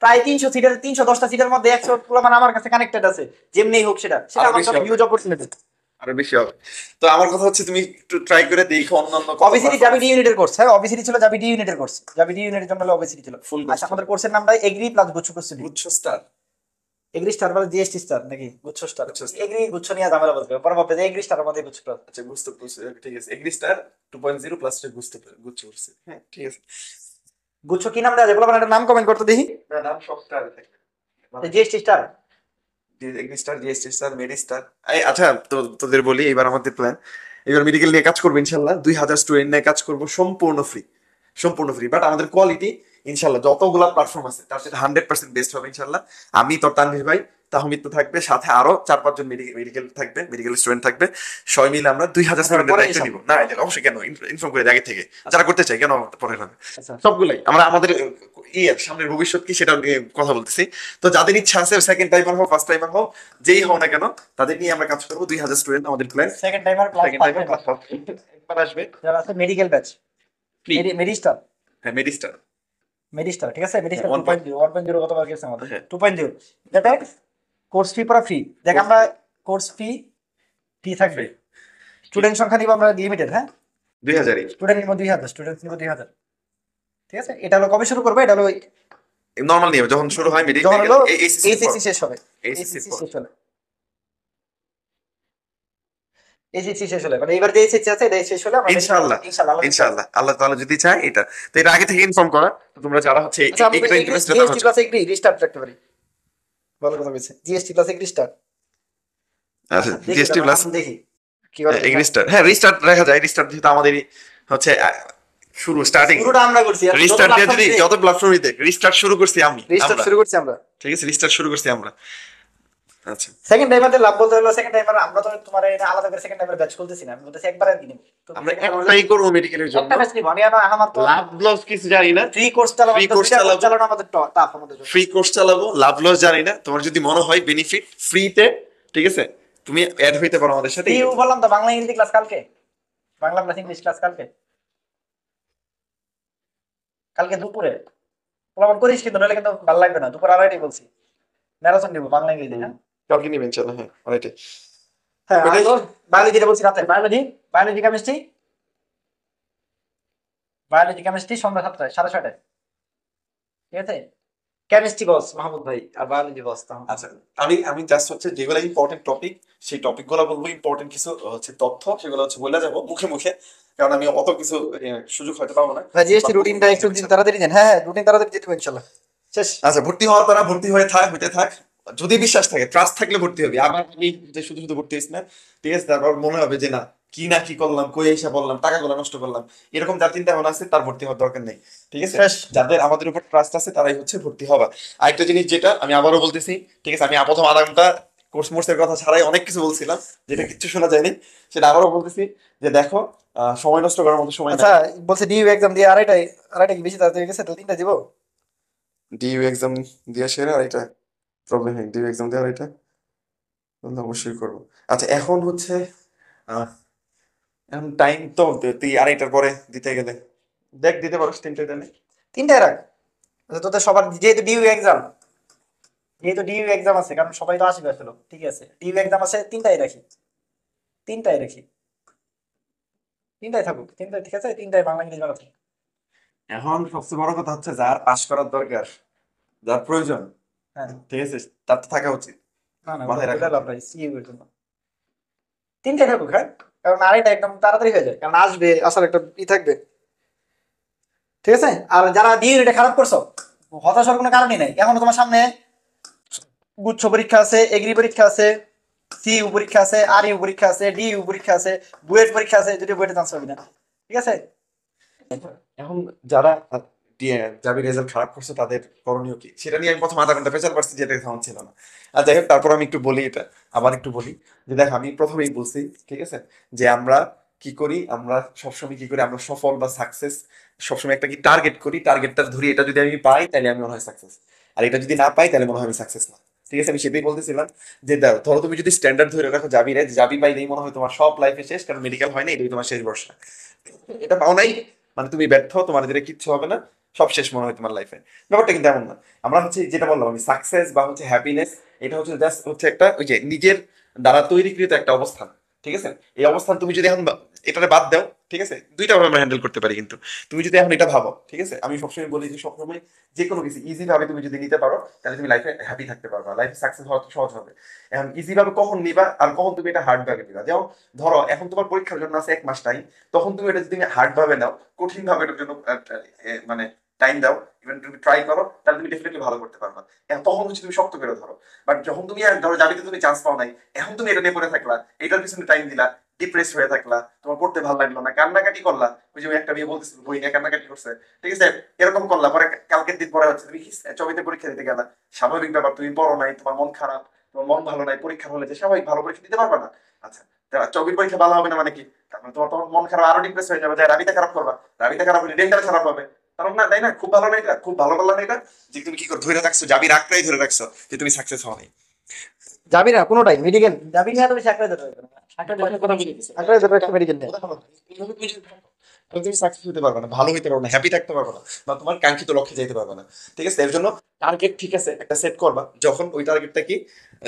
প্রায় 300 সিটের 310টা সিটের মধ্যে 100 মানে আমার কাছে কানেক্টেড আছে, যেমনি হোক সেটা আরো আমার বেশি জন্য হবে। Huge opportunity. আরো বেশি হবে। তো আমার কথা হচ্ছে তুমি একটু ট্রাই করে দেখো অন্যান্য ওবিসিডি জাবিডি ইউনিটের কোর্স, হ্যাঁ ওবিসিডি ছিল জাবিডি ইউনিটের কোর্স, জাবিডি ইউনিটের জন্য ওবিসিডি ছিল। ফুল আচ্ছা আমাদের কোর্সের নামটা এগ্রি প্লাস গুচ্ছ প্রস্তুতি, গুচ্ছ স্টার। এগ্রি স্টার মানে জিএসটি স্টার নাকি গুচ্ছ স্টার, গুচ্ছ স্টার। এগ্রি গুচ্ছ নিয়ে ঝামেলা বলবে পরবর্তী এগ্রি স্টার আমাদের গুচ্ছ প্লাস। আচ্ছা বুঝতে বুঝতে ঠিক আছে, এগ্রি স্টার 2.0 প্লাস বুঝতে গুচ্ছ করছে, হ্যাঁ ঠিক আছে। গুচ্ছ কি নাম দেওয়া যায় বলো, মানে একটা নাম কমেন্ট করতে দেখি। না নাম সব স্টার থাকে। GST star, agri star, GST star, medi star. আচ্ছা তো তোদের বলি এবার আমাদের প্ল্যান, এবার মেডিকেল নিয়ে কাজ করবো ইনশাল্লাহ, 2000 স্টুডেন্ট নিয়ে কাজ করবো সম্পূর্ণ ফ্রি, সম্পূর্ণ ফ্রি। বাট আমাদের কোয়ালিটি ইনশাল্লাহ যতগুলা প্ল্যাটফর্ম আছে তার সাথে 100% বেস্ট হবে ইনশাল্লাহ। আমি তোর তানভীর ভাই, তাহমিদ তো থাকবে, সাথে আরো 4-5 জন মেডিকেল থাকবে, মেডিকেল স্টুডেন্ট থাকবে, সবাই মিলে আমরা 2000 স্টুডেন্টের পরে দায়িত্ব এসব। নিব। না এটা অবশ্যই, কেন ইনফর্ম করে দিই আগে থেকে, যারা করতে চাই কেন পরে হবে। আচ্ছা সবগুলাই আমরা আমাদের সামনের ভবিষ্যৎ কি সেটা নিয়ে কথা বলতেছি। তো যাদের ইচ্ছা আছে সেকেন্ড টাইমার হোক ফার্স্ট টাইমার হোক যেই হোক না কেন, তাদের নিয়ে আমরা কাজ করবো। 2000 স্টুডেন্ট আমাদের plan. Second timer plus second timer class একবার আসবে যারা আছে মেডিকেল ব্যাচ, ফ্রি। মেডিস্টার, হ্যাঁ মেডিস্টার। মেডিস্টার ঠিক আছে, মেডিস্টার হ্যাঁ, 2.0, 1.0 কতবার গেছে আমাদের, হ্যাঁ। 2.0 যাতে কোর্স ফি পুরো ফ্রি। দেখ আমরা কোর্স ফি ফি থাকবে, স্টুডেন্ট সংখ্যা নিব আমরা লিমিটেড, হ্যাঁ 2000-ই স্টুডেন্ট নিব 2000, স্টুডেন্ট নিব 2000, ঠিক আছে। এটা হলো কবে শুরু করবে, এটা হলো নরমাল নিয়ম যখন শুরু হয় যখন হলো এইচএসসি এইচএসসি শেষ হবে, এইচএসসি এইচএসসি শেষ হলে, এইচএসসি শেষ হলে মানে এবার যে এইচএসসি আছে এটা শেষ হলে আমরা ইনশাআল্লাহ ইনশাআল্লাহ ইনশাআল্লাহ আল্লাহ তাআলা যদি চায় এটা। তো এটা আগে থেকে ইনফর্ম করা, তো তোমরা যারা হচ্ছে আচ্ছা আমরা এইটা interested GST plus agri restart রাখতে পারি, ভালো কথা বলছে, জিএসটি প্লাস এগ্রি স্টার্ট। আচ্ছা জিএসটি প্লাস দেখি কি করে রিস্টার্ট, হ্যাঁ রিস্টার্ট রাখা যায়। রিস্টার্ট যেহেতু আমাদেরই হচ্ছে শুরু স্টার্টিং, পুরোটা আমরা করছি, রিস্টার্ট দিয়ে যদি যত প্ল্যাটফর্মই দেখ রিস্টার্ট শুরু করছি আমি, রিস্টার্ট শুরু করছি আমরা, ঠিক আছে রিস্টার্ট শুরু করছি আমরা। আচ্ছা সেকেন্ড টাইমারদের লাভ বলতে হলো, সেকেন্ড টাইমার আমরা তো তোমার এটা আলাদা করে সেকেন্ড টাইমার ব্যাচ খুলতেছি না, আমি বলতেছি একবার আর কি নিব, আমরা একটাই করব মেডিকেলের জন্য, একটা ব্যাচ নিব। আমি আমার তো লাভ লস কিছু জানি না, ফ্রি কোর্স চালাবো, Free course চালাবো। চালানো আমাদের টাফ আমাদের জন্য। ফ্রি কোর্স চালাবো, লাভ লস জানি না। তোমার যদি মনে হয় বেনিফিট ফ্রিতে, ঠিক আছে তুমি অ্যাড হইতে পারো আমাদের সাথে। ফ্রি বললাম তো, বাংলা ইংরেজি ক্লাস কালকে, বাংলা প্লাস ইংলিশ ক্লাস কালকে, কালকে দুপুরে প্রমাণ করিস কিন্তু, নাহলে কিন্তু ভালো লাগবে না। দুপুর আড়াইটাই বলছি, ম্যারাথন নিব বাংলা ইংরেজি, হ্যাঁ কালকে নিবেন চলো, হ্যাঁ অলরাইট। হ্যাঁ। ওটাই। বায়োলজি যেটা বলছি রাতে, biology biology chemistry, biology chemistry সন্ধ্যা 7টায় 6:30টায়, ঠিক আছে। কেমিস্ট্রি বস মাহমুদ ভাই আর বায়োলজি বস তাহলে। আচ্ছা আমি আমি জাস্ট হচ্ছে যেগুলো ইম্পর্টেন্ট টপিক সেই টপিক গুলো বলবো, ইম্পর্টেন্ট কিছু হচ্ছে তথ্য সেগুলো হচ্ছে বলে যাবো মুখে মুখে, কারণ আমি অত কিছু সুযোগ হয়তো পাবো না। ভাই জিএসটি রুটিনটা একটু তাড়াতাড়ি দেন, হ্যাঁ হ্যাঁ রুটিন তাড়াতাড়ি দিতে হবে ইনশাআল্লাহ। শেষ। আচ্ছা ভর্তি হওয়ার তারা ভর্তি হয়ে থাক, হইতে থাক, যদি বিশ্বাস থাকে ট্রাস্ট থাকলে ভর্তি হবে। আবার আমি যে শুধু শুধু ভর্তি হইস না, ঠিক আছে, তারপর মনে হবে যে না কি করলাম, কই এসে বললাম, টাকাগুলো নষ্ট করলাম, এরকম যার চিন্তা ভাবনা আছে তার ভর্তি হওয়ার দরকার নেই, ঠিক আছে। শেষ। যাদের আমাদের উপর ট্রাস্ট আছে তারাই হচ্ছে ভর্তি হবা। আরেকটা জিনিস যেটা আমি আবারও বলতেছি, ঠিক আছে, আমি প্রথম আধা ঘন্টা কোর্স মোর্সের কথা ছাড়াই অনেক কিছু বলছিলাম যেটা কিচ্ছু শোনা যায়নি, সেটা আবারও বলতেছি যে দেখো সময় নষ্ট করার মতো সময় আচ্ছা নাই। বলছে ডিইউ এক্সাম দিয়ে আড়াইটায়, আড়াইটা কি বেশি তাড়াতাড়ি গেছে, তাহলে 3টা দিব। ডিইউ এক্সাম দিয়ে সেরে আর এটা প্রবলেম নেই, ডিইউ এক্সাম দিয়ে আর এটা তাহলে অবশ্যই করবো। আচ্ছা এখন হচ্ছে আহ, এখন টাইম তো তুই আড়াইটার পরে দিতে গেলে দেখ দিতে পারোস 3টা টানে। 3টায় রাখ, আচ্ছা, তোদের সবার যেহেতু ডিইউ এক্সাম আছে, কারণ সবাই তো আসবে আসলে, ঠিক আছে, ডিইউ এক্সাম আছে, তিনটাই রাখি, তিনটাই থাকুক, তিনটাই, ঠিক আছে, তিনটাই বাংলা ইংলিশ বাংলা থাকুক। এখন সবচেয়ে বড় কথা হচ্ছে যার পাস করার দরকার, যার প্রয়োজন, হ্যাঁ, ঠিক আছে, তার তো থাকা উচিত, না না, ওটা মাথায় রাখা ওটা লাভ উচিত। নাই, সিইউ এর জন্য তিনটাই থাকুক, হ্যাঁ, কারণ আড়াইটা একদম তাড়াতাড়ি হয়ে যায়, কারণ আসবে, আসার একটা থাকবে, ঠিক আছে। আর যারা ডিইউ এটা খারাপ করছো, হতাশ হওয়ার কোনো কারণই নাই, এখনো তোমার সামনে গুচ্ছ পরীক্ষা আছে, এগ্রি পরীক্ষা আছে, সিইউ পরীক্ষা আছে, আরইউ পরীক্ষা আছে, ডিইউ পরীক্ষা আছে, বুয়েট পরীক্ষা আছে, যদি বুয়েটে চান্স পাবি না, ঠিক আছে। এখন যারা যাবি রেজাল্ট খারাপ করছে তাদের করণীয় কি সেটা নিয়ে আমি প্রথম আধা ঘন্টা পেঁচাল পারছি, যেটা তেমন ছিল না। আর যাই হোক, তারপর আমি একটু বলি, এটা আবার একটু বলি, যে দেখ আমি প্রথমেই বলছি, ঠিক আছে, যে আমরা কি করি, আমরা সবসময় কি করি, আমরা সফল বা সাকসেস সবসময় একটা কি টার্গেট করি, টার্গেটটা ধরি, এটা যদি আমি পাই তাহলে আমি মনে হয় সাকসেস, আর এটা যদি না পাই তাহলে মনে হয় আমি সাকসেস না। ঠিক আছে, আমি সেটাই বলতেছিলাম, যে ধরো তুমি যদি স্ট্যান্ডার্ড ধরে রাখো যাবি রে, যাবি পাইলেই মনে হয় তোমার সব লাইফে শেষ, কারণ মেডিকেল হয় না, এটাই তোমার শেষ ভরসা, এটা পাও নাই মানে তুমি ব্যর্থ, তোমার যেটা কিচ্ছু হবে না, সব শেষ মনে হয় তোমার লাইফে। ব্যাপারটা কিন্তু এমন না। আমরা হচ্ছে যেটা বললাম আমি, সাকসেস বা হচ্ছে হ্যাপিনেস, এটা হচ্ছে জাস্ট হচ্ছে একটা ওই যে নিজের দ্বারা তৈরিকৃত একটা অবস্থান। ঠিক আছে, এই অবস্থান তুমি যদি এখন এটারে বাদ দাও, ঠিক আছে, দুইটা ভাবে আমরা হ্যান্ডেল করতে পারি, কিন্তু তুমি যদি এখন এটা ভাবো, ঠিক আছে, আমি সবসময় বলি যে সবসময় যে কোনো কিছু ইজি ভাবে তুমি যদি নিতে পারো, তাহলে তুমি লাইফে হ্যাপি থাকতে পারবা, লাইফে সাকসেস হওয়া সহজ হবে। এখন ইজি ভাবে কখন নিবা আর কখন তুমি এটা হার্ড ভাবে নিবা, যেমন ধরো এখন তোমার পরীক্ষার জন্য আছে 1 মাস টাইম, তখন তুমি এটা যদি তুমি হার্ড ভাবে নাও, কঠিন ভাবে এটার জন্য মানে টাইম দাও, ইভেন তুমি ট্রাই করো, তাহলে তুমি ডেফিনেটলি ভালো করতে পারবা। এখন তখন হচ্ছে তুমি শক্ত করে ধরো। বাট যখন তুমি ধরো জাবিতে তুমি চান্স পাও নাই, এখন তুমি এটা নিয়ে পড়ে থাকলা, এটার পিছনে টাইম দিলা, ডিপ্রেস হয়ে থাকলা, তোমার পড়তে ভালো লাগলো না, কান্নাকাটি করলা, ওই যে ওই একটা মেয়ে বলতেছিল বই নিয়ে কান্নাকাটি করছে, ঠিক আছে, এরকম করলা, পরে কালকের দিন পরে হচ্ছে তুমি ছবিতে পরীক্ষা দিতে গেলা, স্বাভাবিক ব্যাপার, তুমি পড়ো নাই, তোমার মন খারাপ, তোমার মন ভালো নাই, পরীক্ষা হলে যে স্বাভাবিক ভালো পরীক্ষা দিতে পারবা না। আচ্ছা, চবির পরীক্ষা ভালো হবে না মানে কি, তার মানে তোমার তোমার মন খারাপ, আরো ডিপ্রেস হয়ে যাবে, যে রাবিটা খারাপ করবা, রাবিটা খারাপ হলে ডেন্টাল খারাপ হবে, কারণ না, তাই না, খুব ভালো না এটা, খুব ভালো করলা না এটা, যে তুমি কি করে ধরে রাখছো, জাবির আঁকড়াই ধরে রাখছো, যে তুমি সাকসেস হও নাই। যাবি না কোনোটাই মেডিকেল, যাবি না, তুমি সাকরাই ধরে রাখবে না, সাকরাই ধরে রাখবে মেডিকেল নিয়ে। এইভাবে তুমি যদি থাকো, তাহলে তুমি সাকসেস হতে পারবে না, ভালো হইতে পারবে না, হ্যাপি থাকতে পারবে না, বা তোমার কাঙ্ক্ষিত লক্ষ্যে যেতে পারবে না। ঠিক আছে, এর জন্য টার্গেট, ঠিক আছে, একটা সেট করবা, যখন ওই টার্গেটটা কি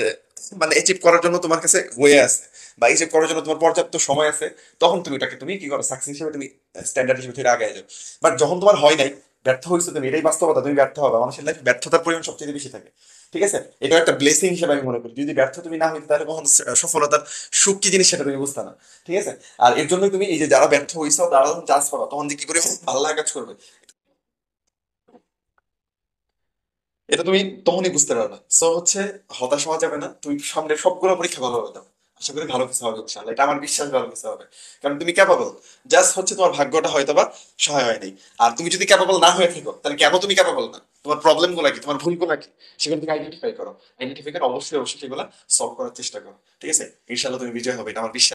আহ, মানে অ্যাচিভ করার জন্য তোমার কাছে হয়ে আছে, বা অ্যাচিভ করার জন্য তোমার পর্যাপ্ত সময় আছে, তখন তুমি ওটাকে তুমি কি করো, সাকসেস হিসেবে তুমি স্ট্যান্ডার্ড হিসেবে ধরে আগে যাও। বাট যখন তোমার হয় নাই, ব্যর্থ হয়েছো তুমি, এটাই বাস্তবতা, তুমি ব্যর্থ হবে, মানুষের লাইফে ব্যর্থতার পরিমাণ সবচেয়ে বেশি থাকে। ঠিক আছে, এটা একটা ব্লেসিং হিসেবে আমি মনে করি, যদি ব্যর্থ তুমি না হইতে, তাহলে কখন সফলতার সুখ কি জিনিস সেটা তুমি বুঝতে না। ঠিক আছে, আর এর জন্য তুমি এই যে যারা ব্যর্থ হয়েছো, তারা যখন চান্স পাবা, তখন যে কি করে ভালো লাগা কাজ করবে, এটা তুমি তখনই বুঝতে পারবে। সো হচ্ছে হতাশ হওয়া যাবে না, তুমি সামনে সবগুলো পরীক্ষা ভালোভাবে দাও, আশা করি ভালো কিছু হবে ইনশাআল্লাহ, এটা আমার বিশ্বাস, ভালো কিছু হবে, কারণ তুমি ক্যাপাবল। জাস্ট হচ্ছে তোমার ভাগ্যটা হয়তো বা সহায় হয় নাই। আর তুমি যদি ক্যাপাবল না হয়ে থাকো, তাহলে কেন তুমি ক্যাপাবল না, তোমার প্রবলেম গুলা কি, তোমার ভুল গুলা কি, সেখান থেকে আইডেন্টিফাই করো, আইডেন্টিফাই করে অবশ্যই অবশ্যই সেগুলো সলভ করার চেষ্টা করো। ঠিক আছে, ইনশাআল্লাহ তুমি বিজয় হবে, এটা আমার বিশ্বাস।